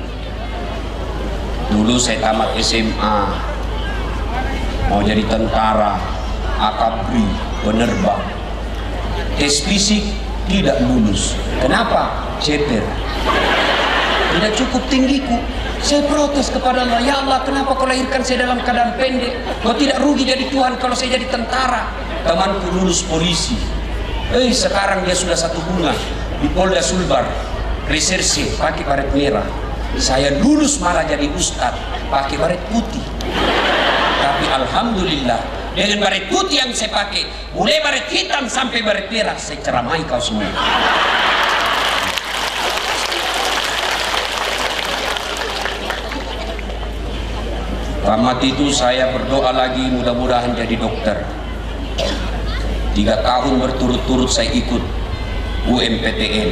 Dulu saya tamat SMA, mau jadi tentara, akabri, penerbang. Tes fisik tidak lulus. Kenapa? Ceper. Tidak cukup tinggiku. Saya protes kepada Allah, ya Allah, kenapa kau lahirkan saya dalam keadaan pendek? Kau tidak rugi jadi Tuhan kalau saya jadi tentara. Temanku lulus polisi. Sekarang dia sudah satu bunga di Polda Sulbar, reserse pakai baret merah. Saya lulus malah jadi ustad pakai baret putih. Tapi alhamdulillah dengan baret putih yang saya pakai, mulai baret hitam sampai baret merah, saya ceramai kau semua. Tamat itu saya berdoa lagi, mudah-mudahan jadi dokter. 3 tahun berturut-turut saya ikut UMPTN.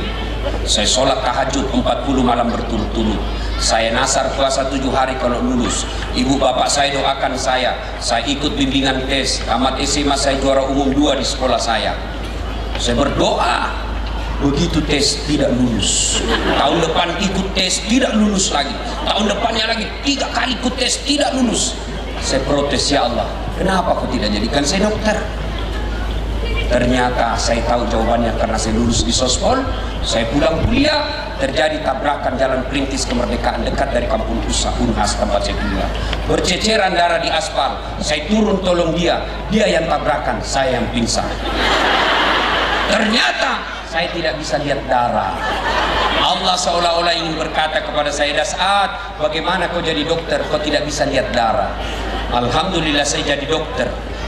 Saya sholat tahajud 40 malam berturut-turut. Saya nasar puasa 7 hari kalau lulus. Ibu bapak saya doakan saya ikut bimbingan tes. Tamat SMA saya juara umum 2 di sekolah saya. Saya berdoa, begitu tes tidak lulus. Tahun depan ikut tes tidak lulus lagi. Tahun depannya lagi 3 kali ikut tes tidak lulus. Saya protes, ya Allah, kenapa kau tidak jadikan saya dokter? Ternyata saya tahu jawabannya karena saya lulus di Sospol. Saya pulang kuliah, terjadi tabrakan jalan perintis kemerdekaan dekat dari kampung usaha Unhas tempat saya kuliah. Berceceran darah di aspal. Saya turun tolong dia yang tabrakan, saya yang pingsan. Ternyata saya tidak bisa lihat darah. Allah seolah-olah ingin berkata kepada saya, Das'ad, bagaimana kau jadi dokter, kau tidak bisa lihat darah. Alhamdulillah saya jadi dokter.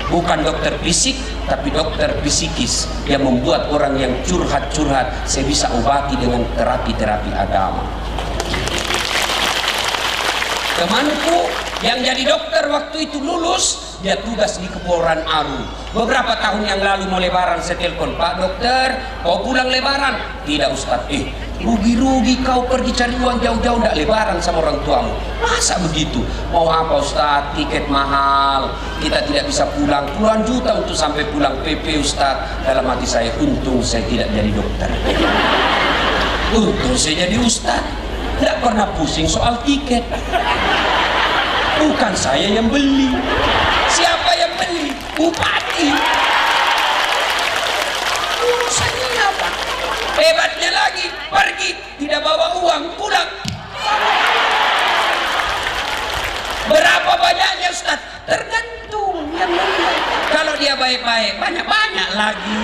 Bukan dokter fisik, tapi dokter psikis yang membuat orang yang curhat-curhat saya bisa obati dengan terapi-terapi agama. Temanku yang jadi dokter waktu itu lulus, dia tugas di Kepulauan Aru. Beberapa tahun yang lalu mau lebaran saya telepon, Pak dokter, kau pulang lebaran? Tidak Ustaz. Rugi-rugi kau pergi cari uang jauh-jauh tidak lebaran sama orang tuamu. Masa begitu? Mau apa Ustaz? Tiket mahal, kita tidak bisa pulang. Puluhan juta untuk sampai pulang PP Ustaz. Dalam hati saya, untung saya tidak jadi dokter. Untung saya jadi Ustaz. Tidak pernah pusing soal tiket. Bukan saya yang beli. Siapa yang beli? Bupati. Urusannya apa? Hebatnya lagi, pergi tidak bawa uang, pulang. Berapa banyaknya Ustaz? Tergantung yang beli. Kalau dia baik-baik, banyak-banyak lagi.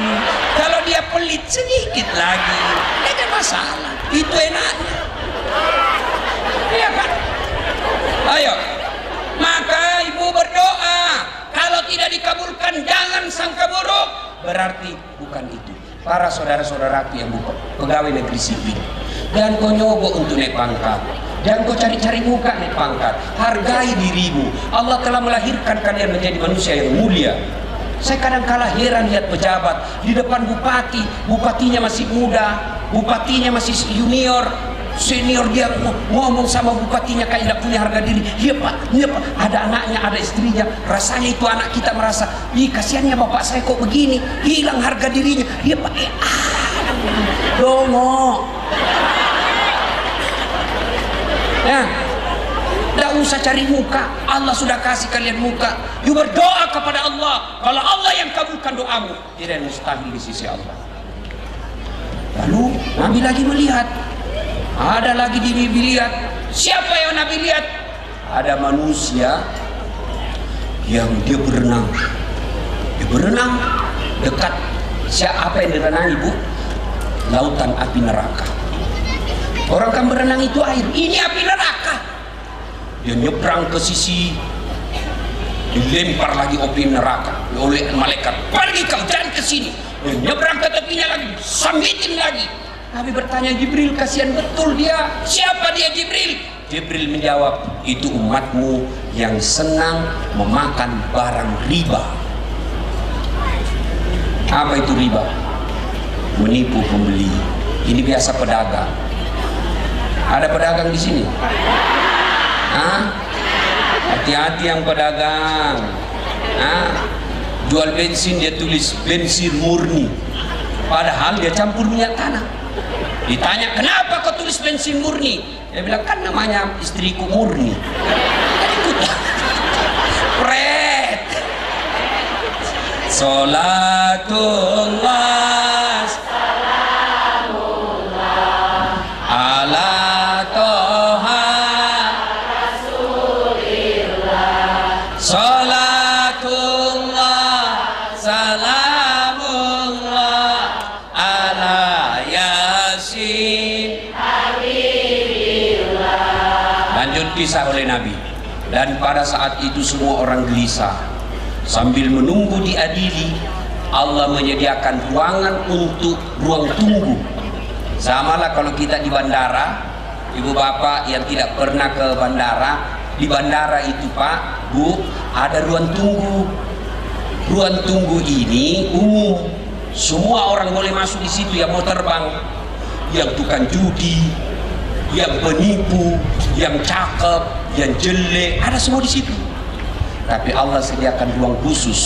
Kalau dia pelit, sedikit lagi. Tidak ada masalah. Itu enaknya. Iya kan? Ayo. Maka ibu berdoa, kalau tidak dikabulkan jangan sangka buruk. Berarti bukan itu. Para saudara-saudaraku yang pegawai negeri sipil, dan kau nyogok untuk naik pangkat, dan kau cari-cari muka naik pangkat. Hargai dirimu. Allah telah melahirkan kalian menjadi manusia yang mulia. Saya kadang-kala heran lihat pejabat di depan bupati, bupatinya masih muda, bupatinya masih junior. senior dia ngomong sama bupatinya kayak tidak punya harga diri. Iya pak, ada anaknya, ada istrinya. Rasanya itu anak kita merasa, ih kasihannya bapak saya kok begini, hilang harga dirinya. Iya pak, dongo. Ya, tidak usah cari muka. Allah sudah kasih kalian muka. You berdoa kepada Allah. Kalau Allah yang kabulkan doamu, tidak mustahil di sisi Allah. Lalu Nabi lagi melihat, ada lagi dilihat. Siapa yang Nabi lihat? Ada manusia yang dia berenang. Dia berenang dekat siapa yang direnangi, Bu? Lautan api neraka. Orang kan berenang itu air, ini api neraka. Dia nyebrang ke sisi, dilempar lagi api neraka oleh malaikat. Pergi kau, jangan ke sini. Dia nyebrang ke tepinya lagi, sambitin lagi. Nabi bertanya, Jibril, kasihan betul dia. Siapa dia Jibril? Jibril menjawab, itu umatmu yang senang memakan barang riba. Apa itu riba? Menipu pembeli. Ini biasa pedagang. Ada pedagang di sini? Hati-hati yang pedagang. Jual bensin dia tulis bensin murni, padahal dia campur minyak tanah. Ditanya, kenapa kau tulis bensin murni? Dia bilang, kan namanya istriku murni. Pret. Salatullah salamullah ala toha rasulillah. Salatullah salamullah ala yasin habibillah. Lanjut kisah oleh Nabi. Dan pada saat itu semua orang gelisah. Sambil menunggu diadili, Allah menyediakan ruangan untuk ruang tunggu. Samalah kalau kita di bandara, ibu bapak yang tidak pernah ke bandara, di bandara itu Pak, Bu, ada ruang tunggu. Ruang tunggu ini umum, semua orang boleh masuk di situ yang mau terbang, yang tukang judi, yang penipu, yang cakep, yang jelek, ada semua di situ. Tapi Allah sediakan ruang khusus,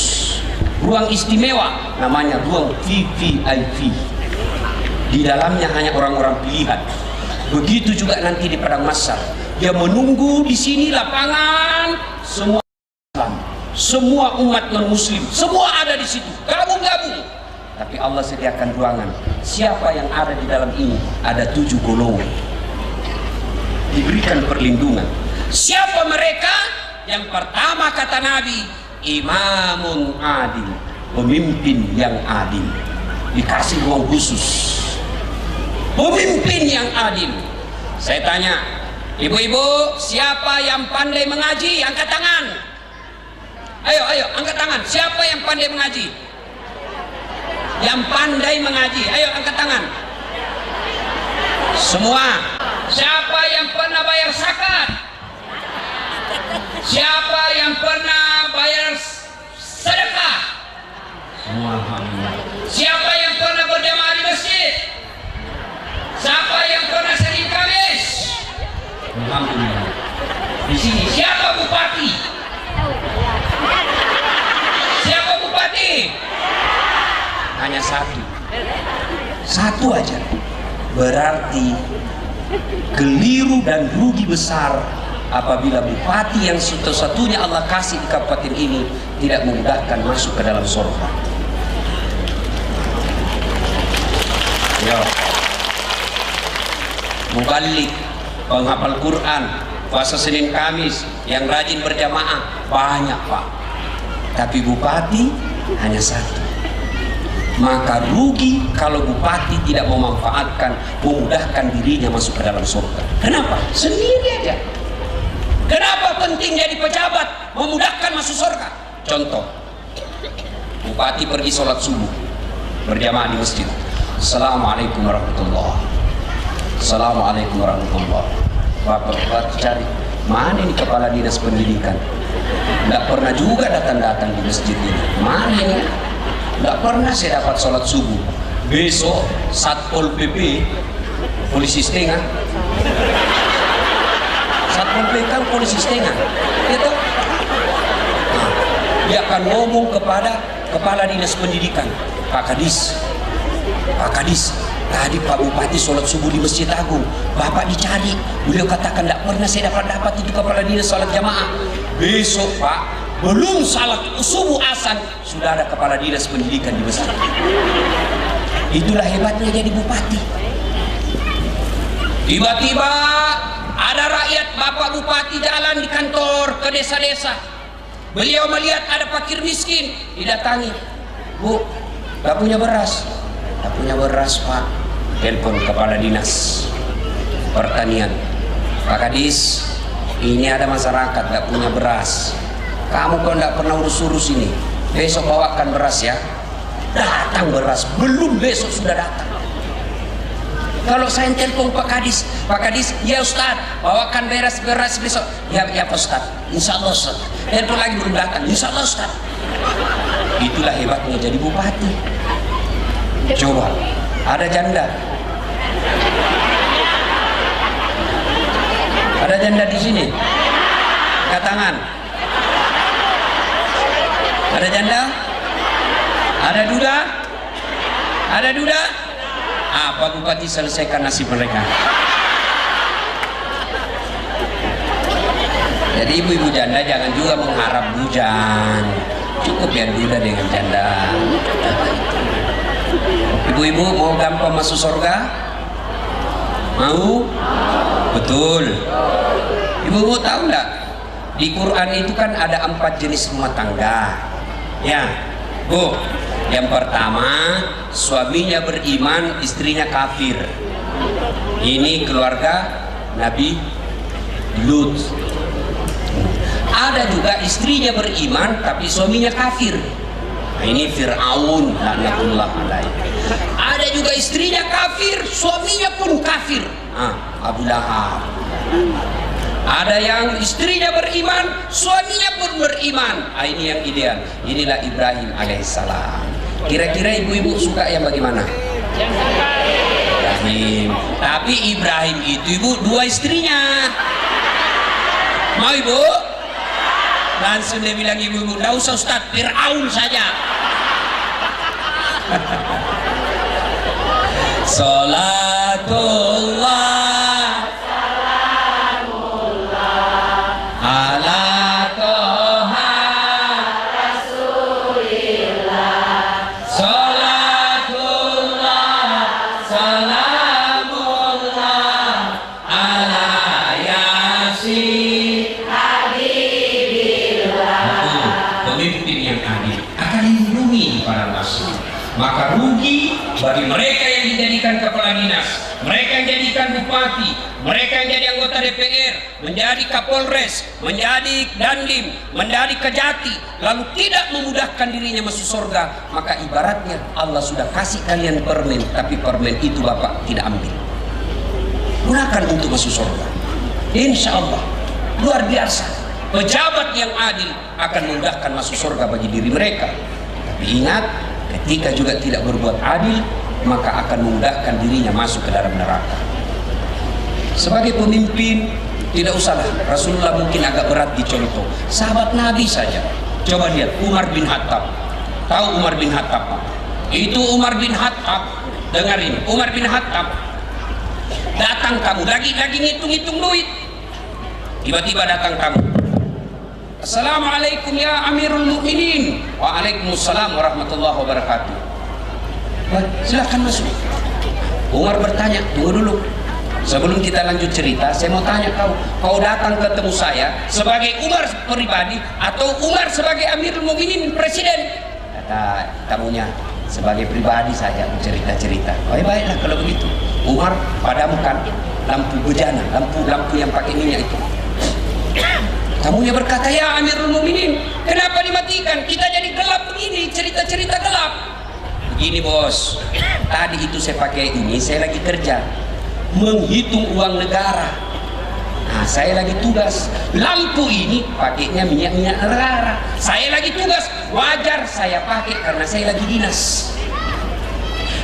ruang istimewa, namanya ruang VVIP. Di dalamnya hanya orang-orang pilihan. Begitu juga nanti di padang mahsyar, dia menunggu di sini lapangan semua Islam, semua umat non Muslim, semua ada di situ, gabung-gabung. Tapi Allah sediakan ruangan. Siapa yang ada di dalam ini? Ada 7 golongan, diberikan perlindungan. Siapa mereka? Yang pertama kata Nabi, imamun adil, pemimpin yang adil. Dikasih ruang khusus, pemimpin yang adil. Saya tanya, ibu-ibu, siapa yang pandai mengaji? Angkat tangan. Ayo, angkat tangan. Siapa yang pandai mengaji? Yang pandai mengaji, ayo angkat tangan. Semua. Siapa yang pernah bayar zakat? Siapa yang pernah bayar sedekah? Siapa yang pernah berjamaah di masjid? Siapa yang pernah sering kamis? Alhamdulillah. Di sini siapa bupati? Siapa bupati? Hanya satu. Satu aja. Berarti keliru dan rugi besar apabila bupati yang satu-satunya Allah kasih di kabupaten ini tidak memudahkan masuk ke dalam surga. Ya. Mubalik, penghafal Quran, puasa Senin Kamis, yang rajin berjamaah banyak Pak. Tapi bupati hanya satu. Maka rugi kalau bupati tidak memanfaatkan, memudahkan dirinya masuk ke dalam surga. Kenapa? Sendiri aja. Kenapa penting jadi pejabat? Memudahkan masuk surga. Contoh, bupati pergi sholat subuh berjamaah di masjid. Assalamualaikum warahmatullahi. Assalamualaikum warahmatullahi. Bapak cari mana ini kepala dinas pendidikan? Tidak pernah juga datang-datang di masjid ini. Mana ini? Tidak pernah saya dapat sholat subuh. Besok Satpol PP, polisi setengah, Satpol PP kan polisi setengah, gitu. Nah, dia akan ngomong kepada kepala dinas pendidikan, Pak Kadis, tadi Pak Bupati sholat subuh di Masjid Agung, Bapak dicari, beliau katakan tidak pernah saya dapat itu kepala dinas sholat jamaah. Besok Pak, belum salat subuh azan sudah ada kepala dinas pendidikan di masjid. Itulah hebatnya jadi bupati. Tiba-tiba ada rakyat, Bapak Bupati jalan di kantor ke desa-desa. Beliau melihat ada fakir miskin, didatangi. Bu, gak punya beras? Gak punya beras Pak. Telepon kepala dinas pertanian, Pak Kadis, ini ada masyarakat gak punya beras. Kamu kok gak pernah urus-urus ini, besok bawakan beras ya. Datang beras, belum besok sudah datang. Kalau saya telepon Pak Kadis, ya Ustaz, bawakan beras besok. Ya Pak Ustaz, insya Allah Ustaz. Telepon lagi belum datang, insya Allah Ustaz. Itulah hebatnya jadi bupati. Coba, ada janda. Ada janda di sini? Angkat tangan. Ada janda? Ada duda? Ada duda? Pak Bupati selesaikan nasib mereka. Jadi ibu-ibu janda jangan juga mengharap bujang. Cukup ya duda dengan janda. Ibu-ibu mau gampang masuk surga? Mau? Betul. Ibu-ibu tahu nggak? Di Quran itu kan ada 4 jenis rumah tangga. Ya, Bu. Yang pertama, suaminya beriman, istrinya kafir. Ini keluarga Nabi Lut. Ada juga istrinya beriman, tapi suaminya kafir. Nah, ini Fir'aun, laknatullah alaihi. Ada juga istrinya kafir, suaminya pun kafir. Abu Lahab. Ada yang istrinya beriman, suaminya pun beriman. Ini yang ideal. Inilah Ibrahim alaihissalam. Kira-kira ibu-ibu suka yang bagaimana? Ibrahim. Tapi Ibrahim itu ibu 2 istrinya. Mau ibu? Langsung dia bilang ibu-ibu, tidak usah Ustaz, Fir'aun saja. Salatullah maka rugi bagi mereka yang dijadikan kepala dinas, mereka yang dijadikan bupati, mereka yang jadi anggota DPR, menjadi Kapolres, menjadi Dandim, menjadi Kejati, lalu tidak memudahkan dirinya masuk surga. Maka ibaratnya Allah sudah kasih kalian permen, tapi permen itu Bapak tidak ambil. Gunakan untuk masuk surga. Insya Allah luar biasa. Pejabat yang adil akan memudahkan masuk surga bagi diri mereka. Tapi ingat, ketika juga tidak berbuat adil, maka akan memudahkan dirinya masuk ke dalam neraka. Sebagai pemimpin, tidak usahlah. Rasulullah mungkin agak berat dicontoh. Sahabat Nabi saja. Coba lihat Umar bin Khattab. Tahu Umar bin Khattab? Itu Umar bin Khattab. Dengar ini, Umar bin Khattab datang kamu lagi ngitung-ngitung duit. Tiba-tiba datang kamu. Assalamualaikum ya Amirul Mukminin. Waalaikumsalam warahmatullahi wabarakatuh. Silakan masuk. Umar bertanya, tunggu dulu. Sebelum kita lanjut cerita, saya mau tanya kau datang ketemu saya sebagai Umar pribadi atau Umar sebagai Amirul Mukminin presiden? Kata tamunya, sebagai pribadi saja cerita-cerita. Oh baiklah kalau begitu. Umar padamkan lampu bejana, lampu yang pakai minyak itu. Tamunya berkata, ya Amirul Mukminin, kenapa dimatikan? Kita jadi gelap begini, cerita-cerita gelap. Begini bos, tadi itu saya pakai ini, saya lagi kerja menghitung uang negara. Nah, saya lagi tugas, lampu ini pakainya minyak-minyak negara. Saya lagi tugas, wajar saya pakai karena saya lagi dinas.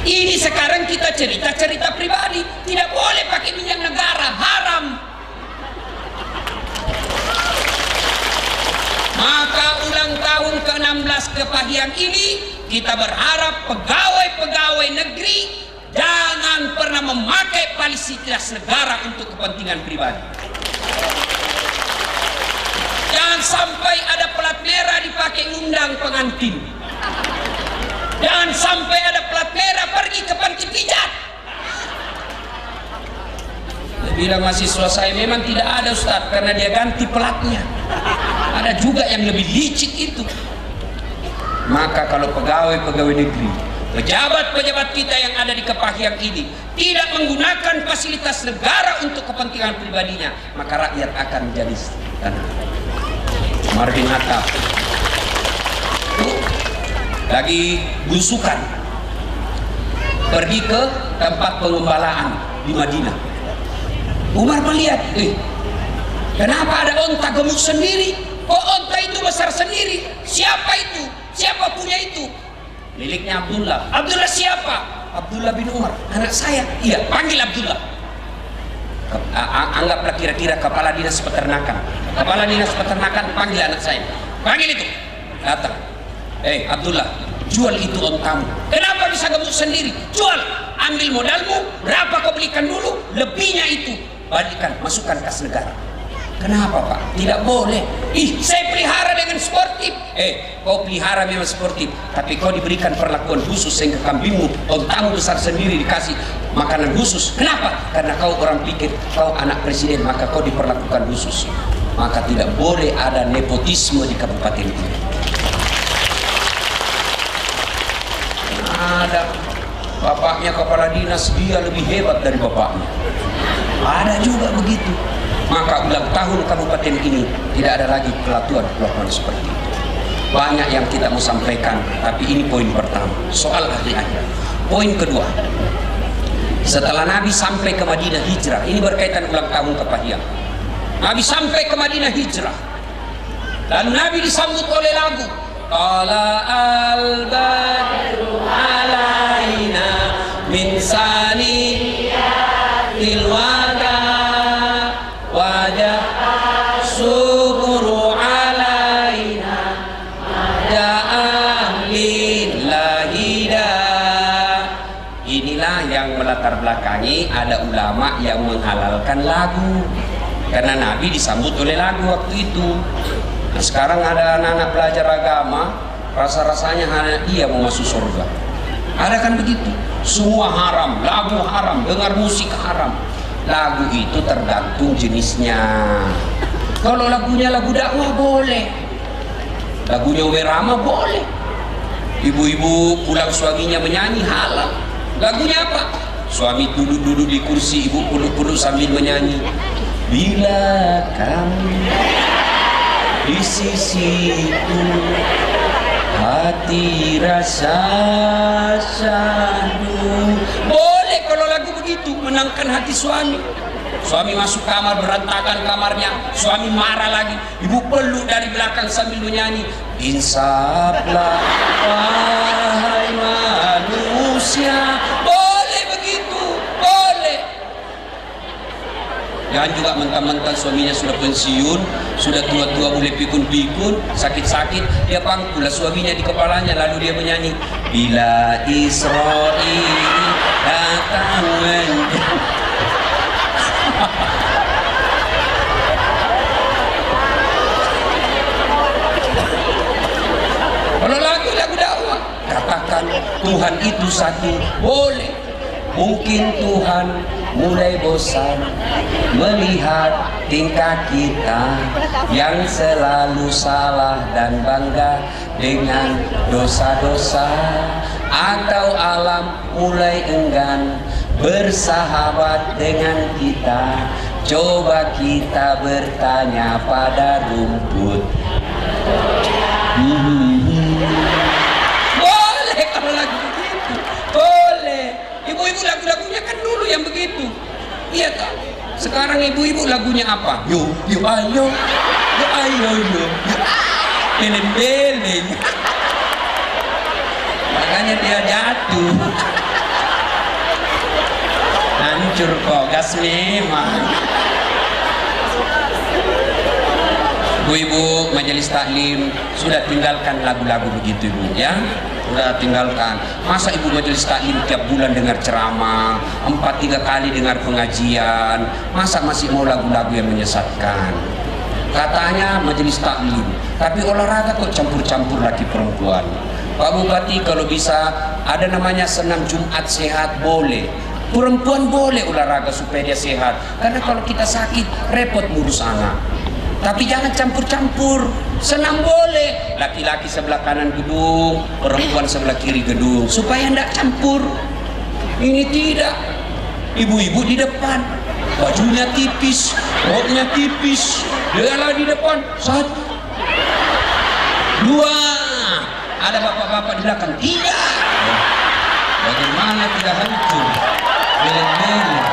Ini sekarang kita cerita-cerita pribadi, tidak boleh pakai minyak negara, haram. yang ini kita berharap pegawai-pegawai negeri jangan pernah memakai fasilitas negara untuk kepentingan pribadi. Jangan sampai ada plat merah dipakai ngundang pengantin. Jangan sampai ada plat merah pergi ke panti pijat. Bilang mahasiswa saya memang tidak ada Ustaz, karena dia ganti platnya. Ada juga yang lebih licik itu. Maka kalau pegawai-pegawai negeri, pejabat-pejabat kita yang ada di Kepahyang ini tidak menggunakan fasilitas negara untuk kepentingan pribadinya, maka rakyat akan menjadi tenang. Marvin Hatta lagi belusukan pergi ke tempat pengembalaan di Madinah. Umar melihat, kenapa ada onta gemuk sendiri? Kok onta itu besar sendiri? Siapa itu? Siapa punya itu? Miliknya Abdullah. Abdullah siapa? Abdullah bin Umar, anak saya. Iya, panggil Abdullah. Anggaplah kira-kira kepala dinas peternakan. Kepala dinas peternakan panggil anak saya. Panggil itu. Datang. Abdullah, jual itu ontamu. Kenapa bisa gemuk sendiri? Jual. Ambil modalmu. Berapa kau belikan dulu? Lebihnya itu balikan, masukkan kas negara. Kenapa Pak? Tidak boleh. Saya pelihara dengan sportif. Kau pelihara memang sportif, tapi kau diberikan perlakuan khusus sehingga kambingmu, ontamu besar sendiri dikasih makanan khusus. Kenapa? Karena kau orang pikir kau anak presiden, maka kau diperlakukan khusus. Maka tidak boleh ada nepotisme di kabupaten ini. Ada bapaknya kepala dinas, dia lebih hebat dari bapaknya. Ada juga begitu. Maka ulang tahun kabupaten ini tidak ada lagi kelakuan seperti itu. Banyak yang kita mau sampaikan, tapi ini poin pertama, soal ahli akhirat. Poin kedua, setelah Nabi sampai ke Madinah hijrah, ini berkaitan ulang tahun Kepahyang. Nabi sampai ke Madinah hijrah, dan Nabi disambut oleh lagu Qala al-badru alaina min saniyatil wada wajah syukuru alaina ja'ah lillahida. Inilah yang melatar belakangi ada ulama yang menghalalkan lagu, karena Nabi disambut oleh lagu waktu itu. Nah, sekarang ada anak-anak belajar agama, rasa-rasanya hanya dia mau masuk surga. Ada kan begitu? Semua haram, lagu haram, dengar musik haram. Lagu itu tergantung jenisnya. Kalau lagunya lagu dakwah boleh, lagunya Werama boleh. Ibu-ibu pulang suaminya menyanyi halal. Lagunya apa? Suami duduk-duduk di kursi, ibu peluk-peluk sambil menyanyi. Bila kamu di sisiku, hati rasa syahdu. Boleh kalau lagu begitu, menangkan hati suami. Suami masuk kamar, berantakan kamarnya, suami marah lagi, ibu peluk dari belakang sambil menyanyi. Insaflah wahai manusia. Boleh begitu, boleh. Jangan juga mentang-mentang suaminya sudah pensiun, sudah tua-tua mulai pikun-pikun, sakit-sakit, dia pangkulah suaminya di kepalanya, lalu dia menyanyi. Bila Israel datang kalau lagu dakwah, katakan Tuhan itu satu, boleh. Mungkin Tuhan mulai bosan melihat tingkah kita yang selalu salah dan bangga dengan dosa-dosa, atau alam mulai enggan bersahabat dengan kita. Coba kita bertanya pada rumput. Boleh kalau lagu begitu, boleh. Ibu-ibu lagu-lagunya kan dulu yang begitu, iya tak? Sekarang ibu-ibu lagunya apa? Yo ayo, beleng-beleng. Makanya dia jatuh. Hancur kok, gas memang. Ibu-ibu majelis taklim sudah tinggalkan lagu-lagu begitu ibu ya, sudah tinggalkan. Masa ibu majelis taklim tiap bulan dengar ceramah 4-3 kali dengar pengajian, masa masih mau lagu-lagu yang menyesatkan? Katanya majelis taklim, tapi olahraga kok campur-campur laki perempuan. Pak Bupati kalau bisa ada namanya senam Jumat sehat boleh, perempuan boleh olahraga supaya dia sehat, karena kalau kita sakit repot ngurus anak. Tapi jangan campur-campur. Senam boleh, laki-laki sebelah kanan gedung, perempuan sebelah kiri gedung, supaya tidak campur. Ini tidak, ibu-ibu di depan, bajunya tipis, roknya tipis, dia di depan, 1, 2, ada bapak-bapak di belakang, 3. Bagaimana tidak hancur? Beleng-beleng.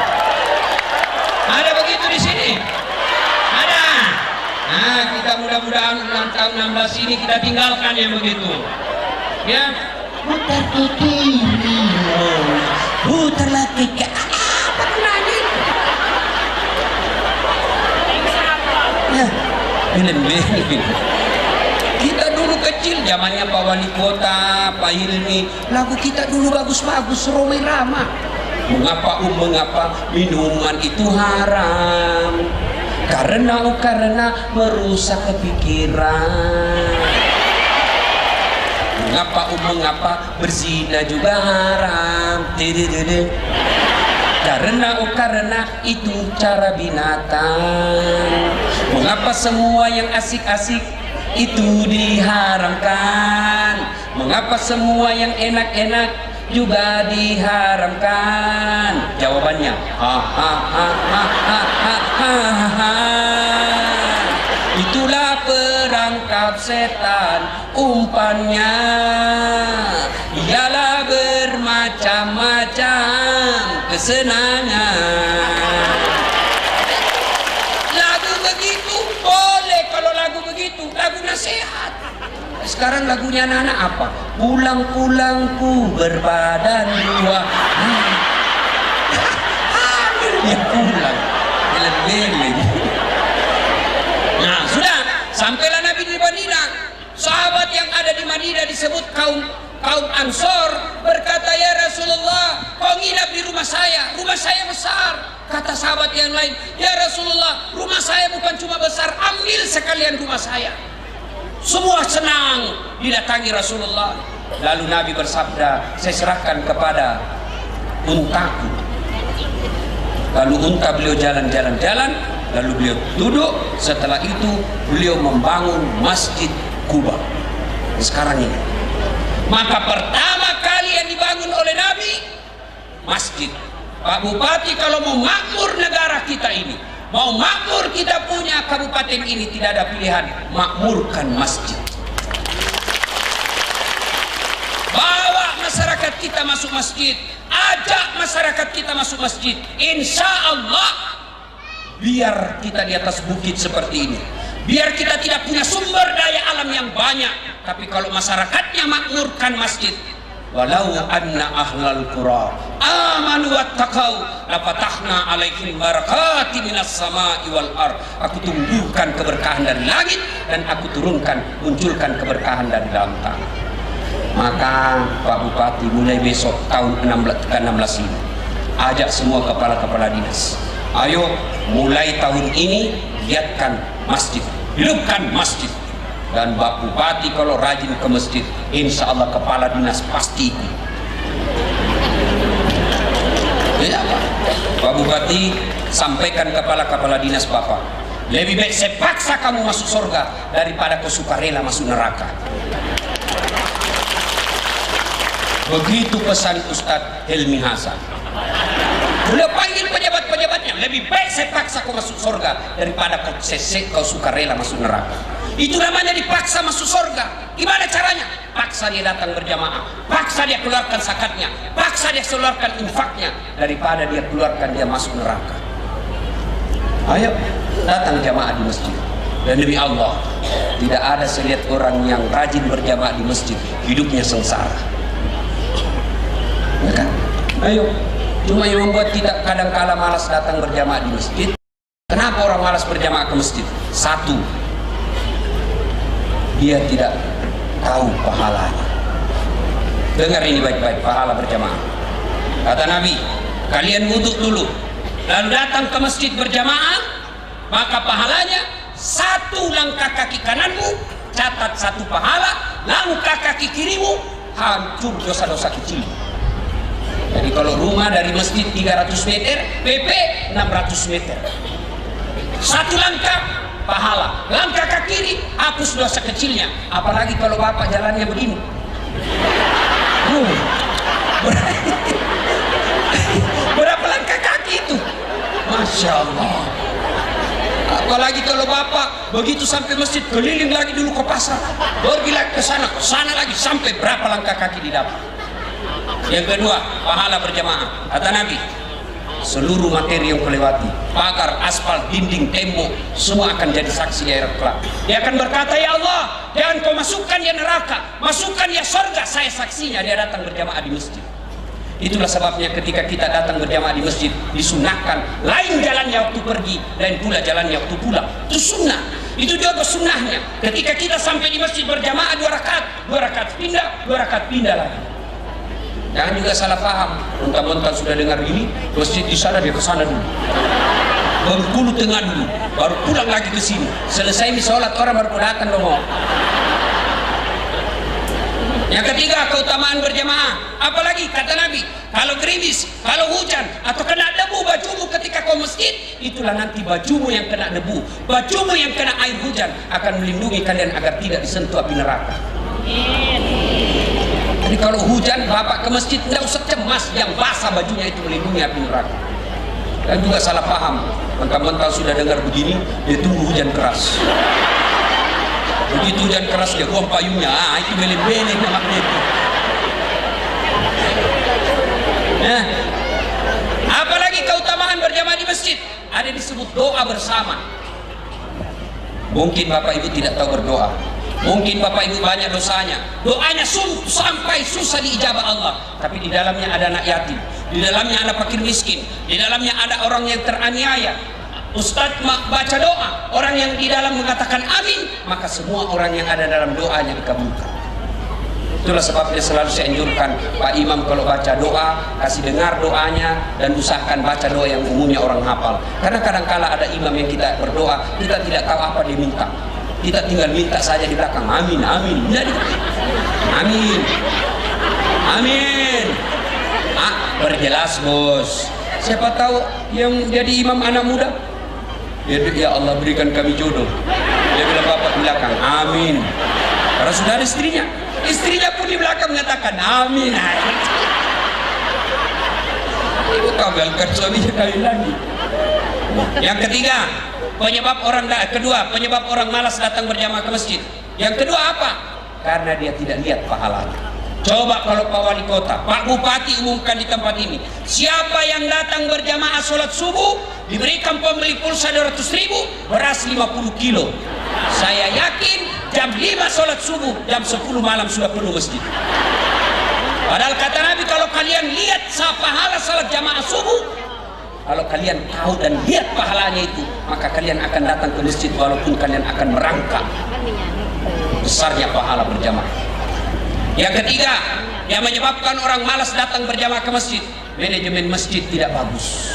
Ada begitu di sini? Ada. Nah, kita mudah-mudahan tahun 16 ini kita tinggalkan yang begitu. Ya, putar ke kiri, putarlah ke kanan. Apa gunanya? Ya, beleng-beleng. Kita dulu kecil, zamannya Pak Wali Kota, Pak Hilmi, lagu kita dulu bagus-bagus, Romai Rama. Mengapa minuman itu haram? Karena merusak kepikiran. Mengapa berzina juga haram? Karena itu cara binatang. Mengapa semua yang asik-asik itu diharamkan? Mengapa semua yang enak-enak juga diharamkan? Jawabannya itulah perangkap setan, umpannya ialah bermacam-macam kesenangan. Lagu begitu boleh kalau lagu begitu, lagu nasihat. Sekarang lagunya anak-anak apa? Pulang-pulangku berbadan 2. Dia pulang, beleng-beleng. Nah, sudah sampailah Nabi di Madinah. Sahabat yang ada di Madinah disebut kaum Ansor berkata, ya Rasulullah, kau nginap di rumah saya besar. Kata sahabat yang lain, ya Rasulullah, rumah saya bukan cuma besar, ambil sekalian rumah saya. Semua senang didatangi Rasulullah. Lalu Nabi bersabda, saya serahkan kepada untaku. Lalu unta beliau jalan-jalan, lalu beliau duduk. Setelah itu beliau membangun Masjid Kuba. Sekarang ini, maka pertama kali yang dibangun oleh Nabi, masjid. Pak Bupati kalau mau makmur negara kita ini, mau makmur kita punya kabupaten ini, tidak ada pilihan, makmurkan masjid. Bawa masyarakat kita masuk masjid, ajak masyarakat kita masuk masjid. Insya Allah, biar kita di atas bukit seperti ini, biar kita tidak punya sumber daya alam yang banyak, tapi kalau masyarakatnya makmurkan masjid, walau anna ahlal qura amanu wattaqau lafatahna alaihim barakatin minas sama'i wal ard. Aku tumbuhkan keberkahan dari langit dan aku munculkan keberkahan dari dalam tanah. Maka Pak Bupati mulai besok tahun 16 ini ajak semua kepala-kepala dinas, ayo mulai tahun ini giatkan masjid, hidupkan masjid. Dan Pak Bupati kalau rajin ke masjid, insya Allah kepala dinas pasti ikut. Ya, Pak Bupati sampaikan kepala-kepala dinas Bapak, lebih baik saya paksa kamu masuk surga daripada kau sukarela masuk neraka. Begitu pesan Ustadz Helmi Hasan. Beliau panggil pejabat-pejabatnya, lebih baik saya paksa kau masuk surga daripada kau sukarela masuk neraka. Itu namanya dipaksa masuk surga. Gimana caranya? Paksa dia datang berjamaah, paksa dia keluarkan zakatnya, paksa dia keluarkan infaknya, daripada dia keluarkan dia masuk neraka. Ayo datang jamaah di masjid. Dan demi Allah, tidak ada saya lihat orang yang rajin berjamaah di masjid hidupnya sengsara. Ya kan? Ayo, cuma yang membuat kita kadang-kala malas datang berjamaah di masjid. Kenapa orang malas berjamaah ke masjid? Satu, dia tidak tahu pahalanya. Dengar ini baik-baik, pahala berjamaah. Kata Nabi, kalian wudhu dulu, lalu datang ke masjid berjamaah, maka pahalanya 1 langkah kaki kananmu catat 1 pahala, langkah kaki kirimu hancur dosa-dosa kecil. Jadi kalau rumah dari masjid 300 meter, PP 600 meter. 1 langkah pahala, langkah kaki kiri hapus dosa kecilnya. Apalagi kalau bapak jalannya begini. Berapa langkah kaki itu? Masya Allah. Apalagi kalau bapak begitu sampai masjid, keliling lagi dulu ke pasar, pergi lagi ke sana lagi, sampai berapa langkah kaki didapat. Yang kedua, pahala berjamaah. Kata Nabi, seluruh materi yang kau lewati, pagar, aspal, dinding, tembok, semua akan jadi saksi di akhirat kelak. Dia akan berkata, ya Allah, jangan kau masukkan ya neraka, masukkan ya surga. Saya saksinya dia datang berjamaah di masjid. Itulah sebabnya ketika kita datang berjamaah di masjid, disunahkan lain jalannya waktu pergi, lain pula jalannya waktu pulang. Itu sunnah. Itu juga sunnahnya. Ketika kita sampai di masjid berjamaah 2 rakaat pindah, 2 rakaat pindah lagi. Jangan juga salah paham. Mentang-mentang sudah dengar ini, masjid di sana dia ke sana dulu. Bengkulu tengah dulu, baru pulang lagi ke sini. Selesai sholat orang baru datang dong. Yang ketiga, keutamaan berjamaah. Apalagi kata Nabi, kalau gerimis, kalau hujan, atau kena debu bajumu ketika kau masjid, itulah nanti bajumu yang kena debu, bajumu yang kena air hujan akan melindungi kalian agar tidak disentuh api neraka. Jadi kalau hujan, bapak ke masjid tidak usah cemas, yang basah bajunya itu melindungi api neraka. Dan juga salah paham, mentang-mentang sudah dengar begini, dia tunggu hujan keras. Begitu hujan keras dia buang payungnya, itu beli-beli namanya itu. Nah, apalagi keutamaan berjamaah di masjid, ada disebut doa bersama. Mungkin bapak ibu tidak tahu berdoa, mungkin bapak ibu banyak dosanya, doanya sampai susah diijabah Allah, tapi di dalamnya ada anak yatim, di dalamnya ada fakir miskin, di dalamnya ada orang yang teraniaya. Ustadz baca doa, orang yang di dalam mengatakan amin, maka semua orang yang ada dalam doanya dikabulkan. Itulah sebabnya selalu saya anjurkan Pak Imam kalau baca doa, kasih dengar doanya dan usahakan baca doa yang umumnya orang hafal. Karena kadang-kala ada imam yang kita berdoa, kita tidak tahu apa dia minta. Kita tinggal minta saja di belakang, amin, amin. Amin. Amin. Berjelas bos. Siapa tahu yang jadi imam anak muda? Ya Allah berikan kami jodoh. Dia bilang bapak di belakang, amin. Karena sudah ada istrinya pun di belakang mengatakan amin. Ibu kabelkan suaminya kali lagi. Yang ketiga, penyebab orang malas datang berjamaah ke masjid. Yang kedua apa? Karena dia tidak lihat pahalanya. Coba kalau Pak Wali Kota, Pak Bupati umumkan di tempat ini, siapa yang datang berjamaah sholat subuh diberikan pembeli pulsa 200.000, beras 50 kilo. Saya yakin jam 5 sholat subuh, jam 10 malam sudah penuh masjid. Padahal kata Nabi, kalau kalian lihat pahala sholat jamaah subuh, kalau kalian tahu dan lihat pahalanya itu, maka kalian akan datang ke masjid walaupun kalian akan merangkak besarnya pahala berjamaah. Yang ketiga, yang menyebabkan orang malas datang berjamaah ke masjid, manajemen masjid tidak bagus.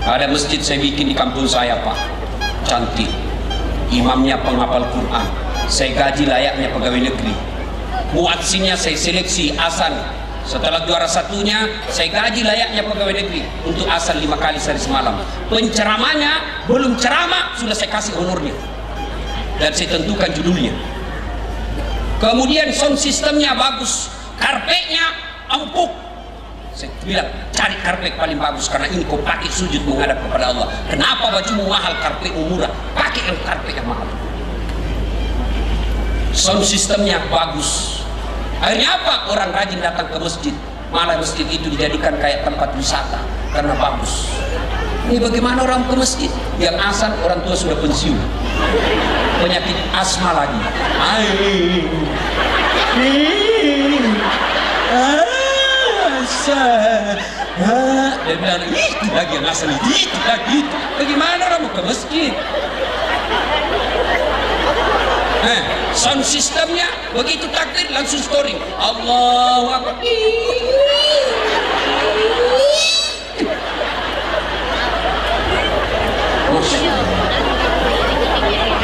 Ada masjid saya bikin di kampung saya Pak, cantik, imamnya penghafal Quran, saya gaji layaknya pegawai negeri, muadzinnya saya seleksi asan, setelah juara satunya saya gaji layaknya pegawai negeri untuk asan 5 kali sehari semalam. Penceramanya belum ceramah sudah saya kasih honornya dan saya tentukan judulnya. Kemudian sound sistemnya bagus, karpetnya empuk. Saya bilang cari karpet paling bagus karena ini kau pakai sujud menghadap kepada Allah. Kenapa bajumu mahal, karpetmu murah? Pakai yang karpet yang mahal. Sound sistemnya bagus. Akhirnya apa? Orang rajin datang ke masjid. Malah masjid itu dijadikan kayak tempat wisata karena bagus. Ini bagaimana orang ke masjid? Yang asal orang tua sudah pensiun, penyakit asma lagi. Dia bilang itu lagi yang asal, itu lagi itu. Bagaimana orang mau ke masjid? Sound sistemnya begitu takbir langsung story. Allahu Akbar.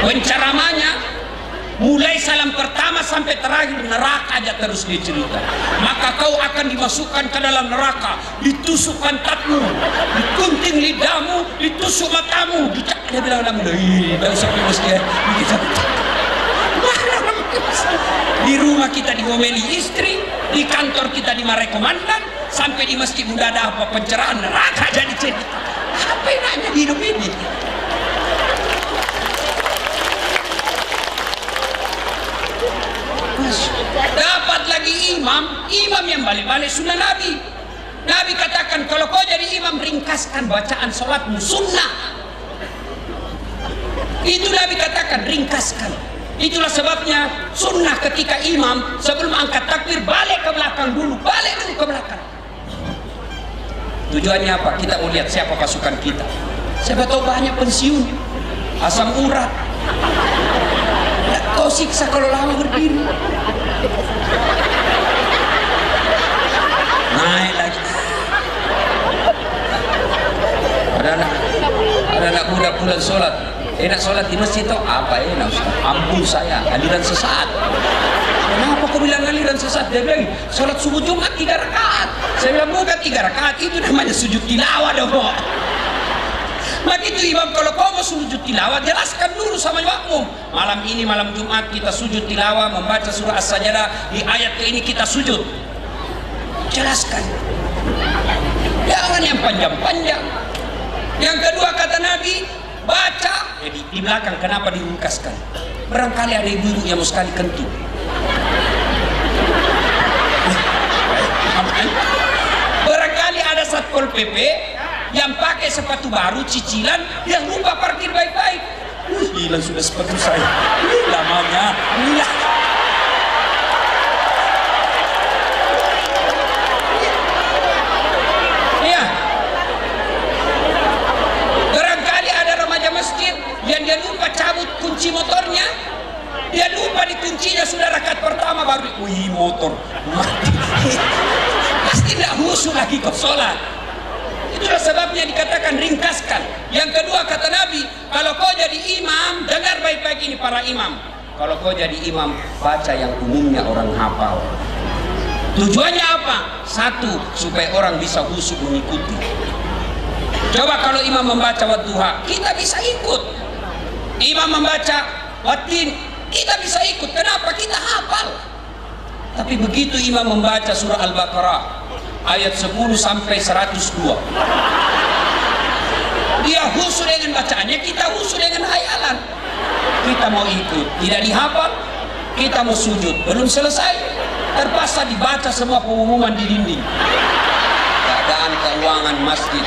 Penceramanya mulai salam pertama sampai terakhir neraka aja terus dicerita. Maka kau akan dimasukkan ke dalam neraka, ditusuk pantatmu, digunting lidahmu, ditusuk matamu. Dia bilang tidak usah pimus dia. Di rumah kita diomeli istri, di kantor kita dimarahi komandan, sampai di masjid udah ada apa pencerahan neraka jadi cerita. Apa enaknya hidup ini? Dapat lagi imam yang balik-balik sunnah Nabi. Nabi katakan kalau kau jadi imam ringkaskan bacaan sholatmu sunnah. Itu Nabi katakan ringkaskan. Itulah sebabnya sunnah ketika imam sebelum angkat takbir balik ke belakang dulu, balik dulu ke belakang. Tujuannya apa? Kita mau lihat siapa pasukan kita. Siapa tahu banyak pensiun, asam urat. Kau siksa kalau lama berdiri. Naik lagi. Ada anak muda pulang sholat. Enak sholat di masjid tau apa enak Ustaz? Ampun saya, aliran sesat. Kenapa kau bilang aliran sesat? Dia bilang sholat subuh Jumat 3 rakaat. Saya bilang bukan 3 rakaat, itu namanya sujud tilawah dong. Maka itu imam kalau kau mau sujud tilawah jelaskan dulu sama makmum. Malam ini malam Jumat kita sujud tilawah membaca surah As-Sajdah, di ayat ke ini kita sujud. Jelaskan. Jangan yang panjang-panjang. Yang kedua kata Nabi, baca di belakang. Kenapa diungkaskan? Barangkali ada ibu-ibu yang mau sekali kentut. Barangkali ada Satpol PP yang pakai sepatu baru cicilan, yang lupa parkir baik-baik. Hilang sudah sepatu saya. Lamanya hilang. Iya. Barangkali ada remaja masjid yang dia lupa cabut kunci motornya. Dia lupa dikuncinya sudah rakaat pertama baru. Wih, motor mati. Pasti tidak musuh lagi kau sholat. Itulah sebabnya dikatakan ringkaskan. Yang kedua kata Nabi, kalau kau jadi imam, dengar baik-baik ini para imam. Kalau kau jadi imam, baca yang umumnya orang hafal. Tujuannya apa? Satu, supaya orang bisa khusyuk mengikuti. Coba kalau imam membaca wadduha, kita bisa ikut. Imam membaca watin, kita bisa ikut. Kenapa? Kita hafal. Tapi begitu imam membaca surah Al-Baqarah ayat 10 sampai 102, dia khusyuk dengan bacaannya, kita khusyuk dengan hayalan. Kita mau ikut, tidak dihafal, kita mau sujud, belum selesai terpaksa dibaca semua pengumuman di dinding. Keadaan keuangan masjid,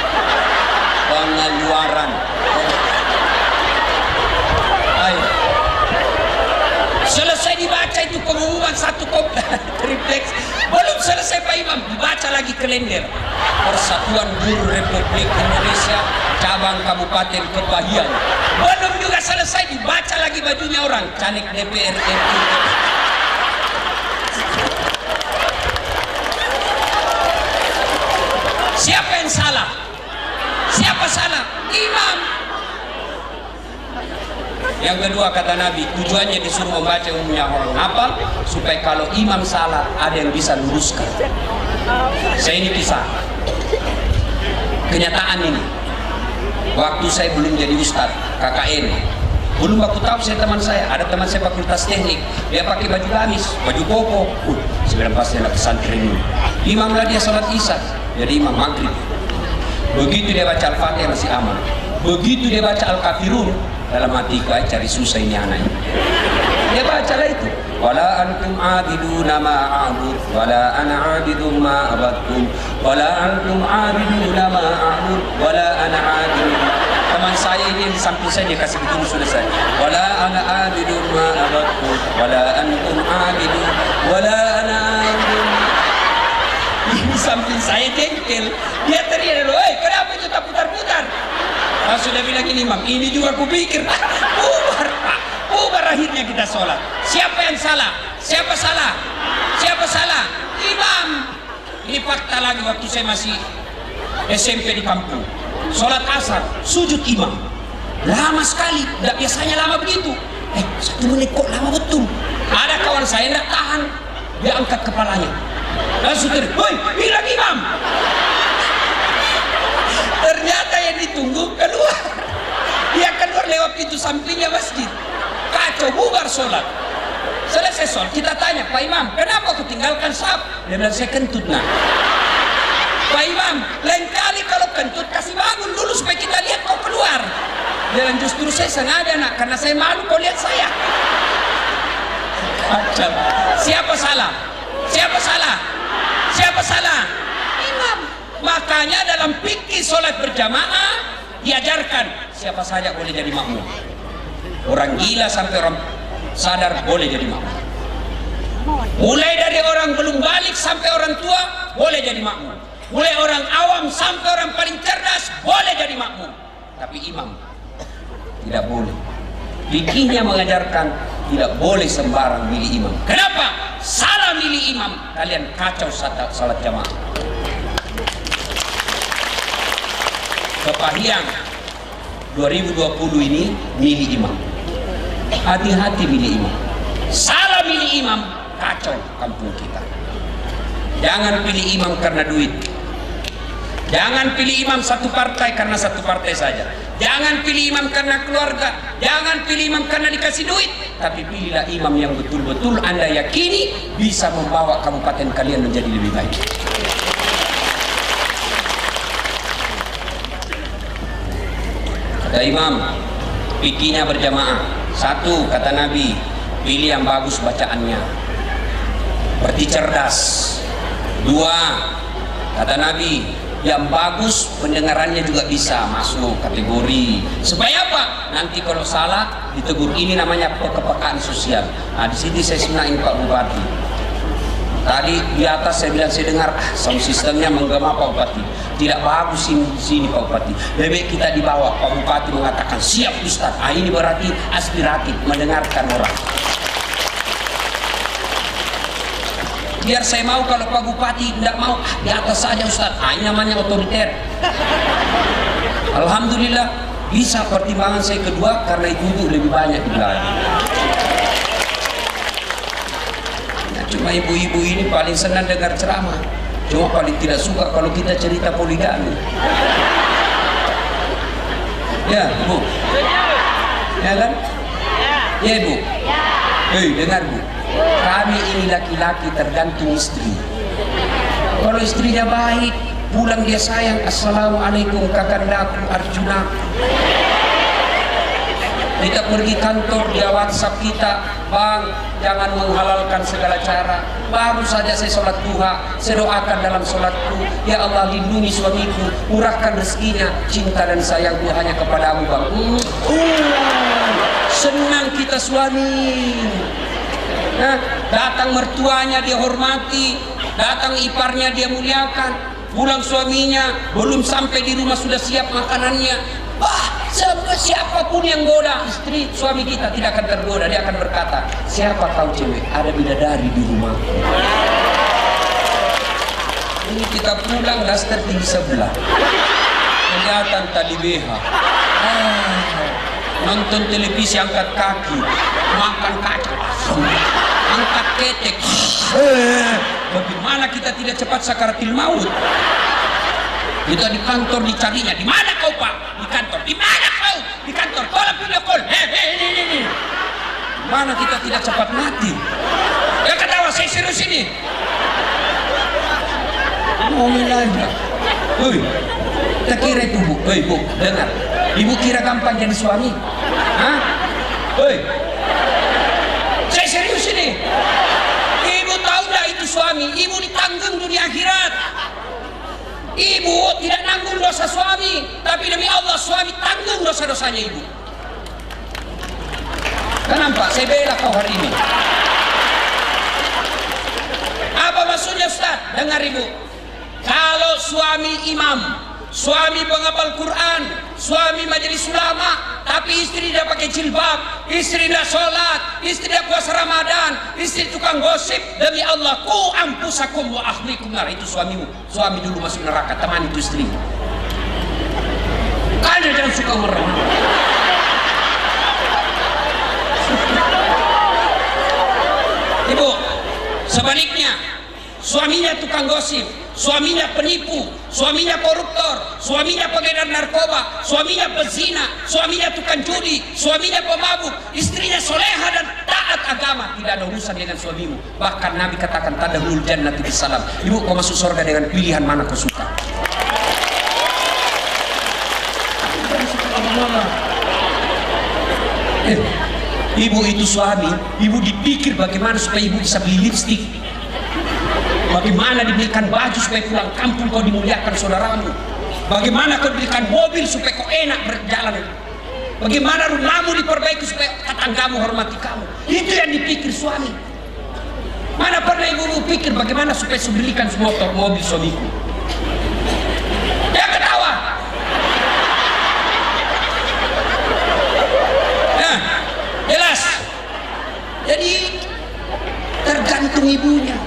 pengeluaran. Ayo. Selesai dibaca itu pengumuman satu triplex, belum selesai Pak Imam dibaca lagi kalender Persatuan Guru Republik Indonesia cabang Kabupaten Kepahian, belum juga selesai dibaca lagi bajunya orang caleg DPR RI. Siapa yang salah? Siapa salah? Imam. Yang kedua kata Nabi, tujuannya disuruh membaca umumnya orang hafal, supaya kalau imam salah ada yang bisa luruskan. Saya ini kisah kenyataan ini. Waktu saya belum jadi ustadz KKN, belum aku tahu saya teman saya, ada teman saya fakultas teknik, dia pakai baju gamis, baju koko. Saya bilang pasti anak pesantren ini. Imam lah dia sholat isya, jadi imam maghrib. Begitu dia baca Al-Fatihah masih aman. Begitu dia baca Al-Kafirun, dalam hati kau cari susah ini anaknya. Dia bacalah itu. Wala antum abiduna ma a'bud wala ana abidum ma abadtum wala antum abiduna ma a'bud wala ana abidum. Teman saya ini di samping saya dia kasih begini sudah saya. Wala ana abidum ma abadtum wala antum abidun wala ana abidum. Di samping saya jengkel. Dia teriak, kenapa itu tak putar-putar? Sudah bilang ini imam, ini juga aku pikir bubar Pak, bubar akhirnya kita sholat. Siapa yang salah? Siapa salah? Siapa salah? Imam. Ini fakta lagi waktu saya masih SMP di kampung. Sholat asar, sujud imam. Lama sekali, tidak biasanya lama begitu. 1 menit kok lama betul. Ada kawan saya tidak tahan, dia angkat kepalanya. Langsung woi, hilang imam. Ternyata yang ditunggu keluar. Dia keluar lewat pintu sampingnya masjid. Kacau, bubar sholat. Selesai sholat, kita tanya, Pak Imam, kenapa kau tinggalkan sahab? Dia bilang, saya kentut nak. Pak Imam, lain kali kalau kentut kasih bangun dulu supaya kita lihat kau keluar. Dia bilang, justru saya sengaja nak, karena saya malu kau lihat saya. Kacau. Siapa salah? Siapa salah? Siapa salah? Imam. Makanya dalam fikih sholat berjamaah diajarkan siapa saja boleh jadi makmum. Orang gila sampai orang sadar boleh jadi makmum. Mulai dari orang belum balik sampai orang tua boleh jadi makmum. Mulai orang awam sampai orang paling cerdas boleh jadi makmum. Tapi imam tidak boleh. Fikihnya mengajarkan tidak boleh sembarang milih imam. Kenapa? Salah milih imam, kalian kacau salat jamaah. Kepahiang 2020 ini milih imam. Hati-hati milih imam. Salah milih imam, kacau kampung kita. Jangan pilih imam karena duit. Jangan pilih imam satu partai karena satu partai saja. Jangan pilih imam karena keluarga. Jangan pilih imam karena dikasih duit. Tapi pilihlah imam yang betul-betul Anda yakini bisa membawa kabupaten kalian menjadi lebih baik. Kata imam, fikihnya berjamaah. 1, kata Nabi, pilih yang bagus bacaannya, berarti cerdas. 2, kata Nabi, yang bagus pendengarannya juga bisa masuk kategori. Supaya apa? Nanti kalau salah ditegur. Ini namanya kepekaan sosial. Nah, di sini saya senain Pak Bupati. Tadi di atas saya bilang, saya dengar sound sistemnya menggema Pak Bupati. Tidak bagus sini Pak Bupati. Lebih kita dibawa. Pak Bupati mengatakan siap Ustaz. Ah, ini berarti aspiratif, mendengarkan orang. Biar saya mau, kalau Pak Bupati tidak mau, di atas saja Ustaz. Ah, ini namanya otoriter. Alhamdulillah bisa. Pertimbangan saya kedua karena itu lebih banyak di belakang. Cuma ibu-ibu ini paling senang dengar ceramah. Cuma paling tidak suka kalau kita cerita poligami. Ya, Bu. Ya kan? Ya, Bu. Hei, dengar, Bu. Kami ini laki-laki tergantung istri. Kalau istrinya baik, pulang dia sayang, assalamualaikum kakandaku Arjunaku. Kita pergi kantor, dia WhatsApp kita, Bang, jangan menghalalkan segala cara. Baru saja saya sholat duha, saya doakan dalam sholatku, ya Allah lindungi suamiku, murahkan rezekinya, cinta dan sayangku hanya kepadamu, Bang. Senang kita suami. Nah, datang mertuanya dia hormati, datang iparnya dia muliakan, pulang suaminya belum sampai di rumah sudah siap makanannya. Siapapun yang goda istri suami kita tidak akan tergoda. Dia akan berkata, siapa tahu cewek ada bidadari di rumah. Ini kita pulang daster tinggi sebelah, kelihatan tadi BH. Nonton televisi angkat kaki, makan kacang, angkat ketek. Bagaimana kita tidak cepat sakaratil maut? Kita di kantor dicarinya, di mana kau Pak? Di kantor. Di mana kau? Di kantor. Tolong video call. Ini. Mana kita tidak cepat mati? Ya ketawa, saya serius ini. Ngomong aja. Woi, tak kira itu Bu. Woi Bu, dengar. Ibu kira gampang jadi suami? Hah? Woi, saya serius ini. Ibu tahu dah itu suami. Ibu ditanggung dunia akhirat. Ibu tidak nanggung dosa suami, tapi demi Allah suami tanggung dosa-dosanya ibu. Kenapa? Saya bela kau hari ini. Apa maksudnya Ustaz? Dengar ibu. Kalau suami imam, suami penghafal Quran, suami majelis ulama, tapi istri tidak pakai jilbab, istri tidak sholat, istri tidak puasa Ramadan, istri tukang gosip. Demi Allah, ku ampusakum wa ahlikum nar. Itu suamimu. Suami dulu masuk neraka, teman itu istri. Kalian jangan suka merem. Ibu, sebaliknya, suaminya tukang gosip, suaminya penipu, suaminya koruptor, suaminya pengedar narkoba, suaminya pezina, suaminya tukang judi, suaminya pemabuk, istrinya soleha dan taat agama. Tidak ada urusan dengan suamimu. Bahkan Nabi katakan tadkhulul jannata bisalam. Ibu, kau masuk surga dengan pilihan mana kau suka. Ibu itu suami, ibu dipikir bagaimana supaya ibu bisa beli lipstik, bagaimana dibelikan baju supaya pulang kampung kau dimuliakan saudaramu, bagaimana kau dibelikan mobil supaya kau enak berjalan, bagaimana rumahmu diperbaiki supaya tetanggamu hormati kamu. Itu yang dipikir suami. Mana pernah ibu pikir bagaimana supaya belikan motor, mobil suamiku? Dia ketawa. Nah, jelas. Jadi tergantung ibunya.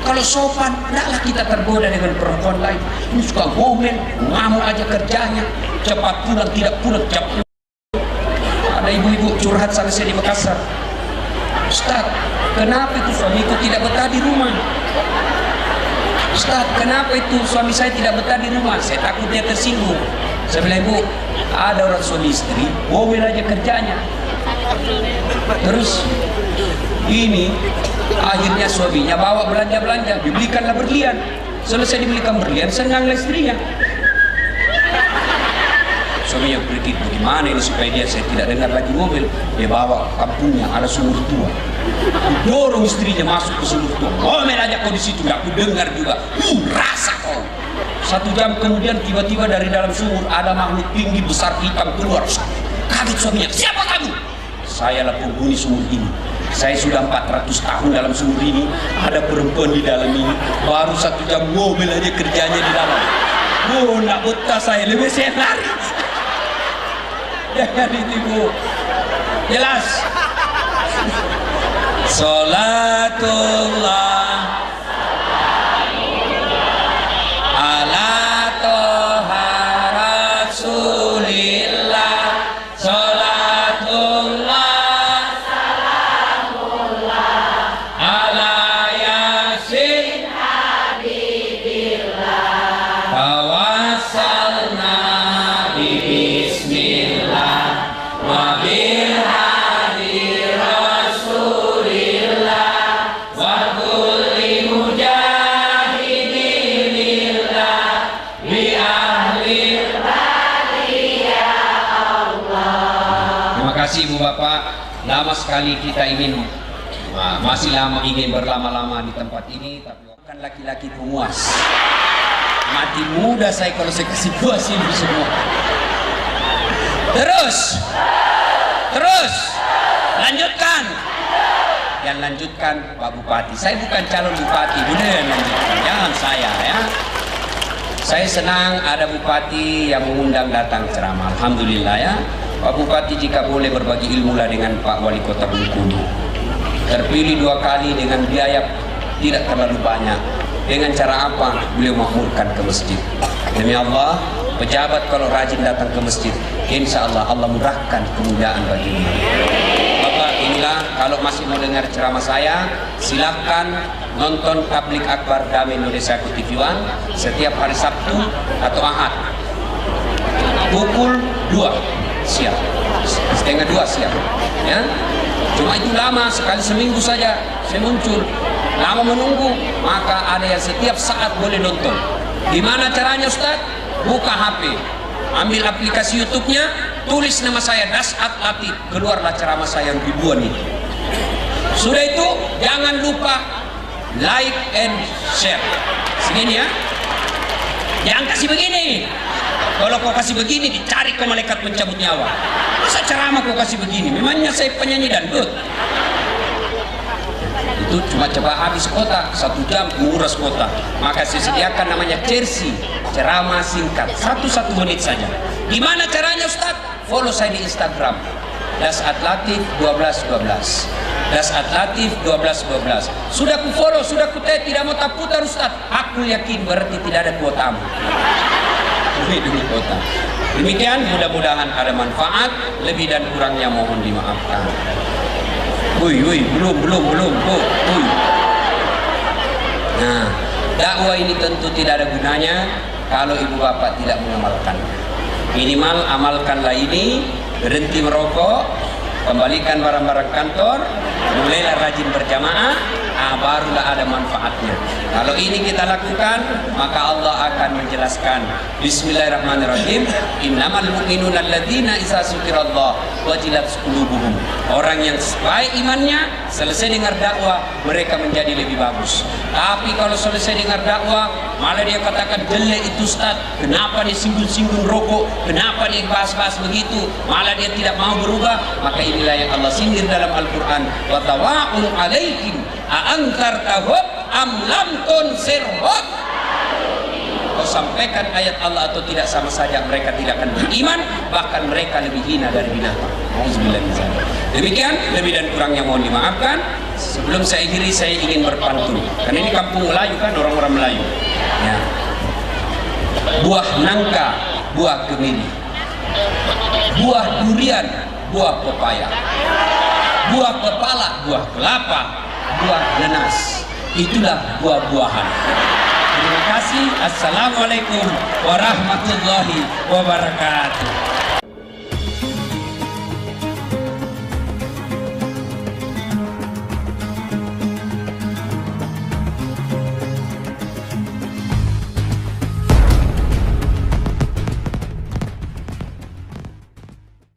Kalau sopan, tidaklah kita tergoda dengan perempuan lain. Ini suka ngomel, ngamuk aja kerjanya, cepat pulang, tidak pulang, cepat. Ada ibu-ibu curhat sama saya di Makassar. Ustaz, kenapa itu suamiku tidak betah di rumah? Ustaz, kenapa itu suami saya tidak betah di rumah? Saya takut dia tersinggung. Saya bilang, ibu, ada orang suami istri, ngomel aja kerjanya. Terus ini akhirnya suaminya bawa belanja-belanja, dibelikanlah berlian. Selesai dibelikan berlian, senanglah istrinya. Suaminya berpikir, bagaimana ini supaya saya tidak dengar lagi mobil. Dia bawa kampungnya, ada sumur tua. Dorong istrinya masuk ke sumur tua. Ngomel aja kau di situ, gak aku dengar juga. Rasa kau. 1 jam kemudian tiba-tiba dari dalam sumur ada makhluk tinggi besar hitam keluar. Kaget suaminya, siapa kamu? Sayalah penghuni sumur ini. Saya sudah 400 tahun dalam sumur ini. Ada perempuan di dalam ini. Baru 1 jam mobil aja kerjanya di dalam. Oh, nak betah saya, lebih saya lari. Jangan ditipu. Jelas. Salatullah ala toha rasulillah. Salatullah salamullah ala yasin habibillah. Tawassalna bi bismillah wa bil hadi rasulillah wa kulli mujahidin lillah bi ahli ya Allah. Terima kasih Ibu Bapak. Lama sekali kita ingin, masih lama ingin berlama-lama di tempat ini, tapi bukan laki-laki pemuas. Mati muda saya kalau saya kasih puas ini semua. Terus lanjutkan. Yang lanjutkan Pak Bupati. Saya bukan calon bupati, benar yang lanjutkan. Jangan saya ya. Saya senang ada bupati yang mengundang datang ceramah. Alhamdulillah ya. Pak Bupati jika boleh berbagi ilmu lah dengan Pak Wali Kota Bengkulu. Terpilih 2 kali dengan biaya tidak terlalu banyak. Dengan cara apa? Beliau makmurkan ke masjid. Demi Allah, pejabat kalau rajin datang ke masjid, insya Allah Allah mudahkan kemudahan baginya. Bapak, inilah kalau masih mau dengar ceramah saya, silahkan nonton Tablik Akbar Damai Indonesia TV One setiap hari Sabtu atau Ahad pukul 2 siang, setengah 2 siang ya. Cuma itu lama, sekali seminggu saja saya muncul. Lama menunggu, maka ada yang setiap saat boleh nonton. Gimana caranya Ustaz? Buka HP, ambil aplikasi YouTube-nya, tulis nama saya Dasat Latif, keluarlah ceramah saya yang ribuan ini. Sudah itu jangan lupa like and share. Segini ya. Jangan kasih begini. Kalau kau kasih begini dicari ke malaikat mencabut nyawa. Masa ceramah kau kasih begini? Memangnya saya penyanyi dangdut? Itu cuma coba habis kota 1 jam menguras kota. Maka saya sediakan namanya Cersi, ceramah singkat 1 menit saja. Gimana caranya Ustaz? Follow saya di Instagram @latif 1212. @latif 1212. Sudah ku follow, sudah ku tag, tidak mau tak putar Ustaz. Aku yakin berarti tidak ada kuotamu. Ini dulu kuota. Demikian, mudah-mudahan ada manfaat. Lebih dan kurangnya mohon dimaafkan. Belum. Nah, dakwah ini tentu tidak ada gunanya kalau ibu bapak tidak mengamalkan. Minimal amalkanlah ini, berhenti merokok, kembalikan barang-barang kantor, mulailah rajin berjamaah, barulah ada manfaatnya. Kalau ini kita lakukan, maka Allah akan menjelaskan. Bismillahirrahmanirrahim. Innamal mu'minuna alladzina idza dzukirallah wajilat qulubuhum. Orang yang baik imannya, selesai dengar dakwah, mereka menjadi lebih bagus. Tapi kalau selesai dengar dakwah, malah dia katakan jelek itu Ustaz, kenapa dia singgung-singgung rokok, kenapa dia bahas-bahas begitu, malah dia tidak mau berubah. Maka inilah yang Allah sindir dalam Al-Quran. Wa tawa'un alaikum a'antartahum am lam tunsirhum. Kau sampaikan ayat Allah atau tidak, sama saja mereka tidak akan beriman, bahkan mereka lebih hina dari binatang. Auzubillah min dzalik. Demikian, lebih dan kurangnya mohon dimaafkan. Sebelum saya akhiri, saya ingin berpantun. Karena ini kampung Melayu kan, orang-orang Melayu. Ya. Buah nangka, buah kemiri. Buah durian, buah pepaya. Buah kepala, buah kelapa, buah nanas. Itulah buah-buahan. Terima kasih. Assalamualaikum warahmatullahi wabarakatuh.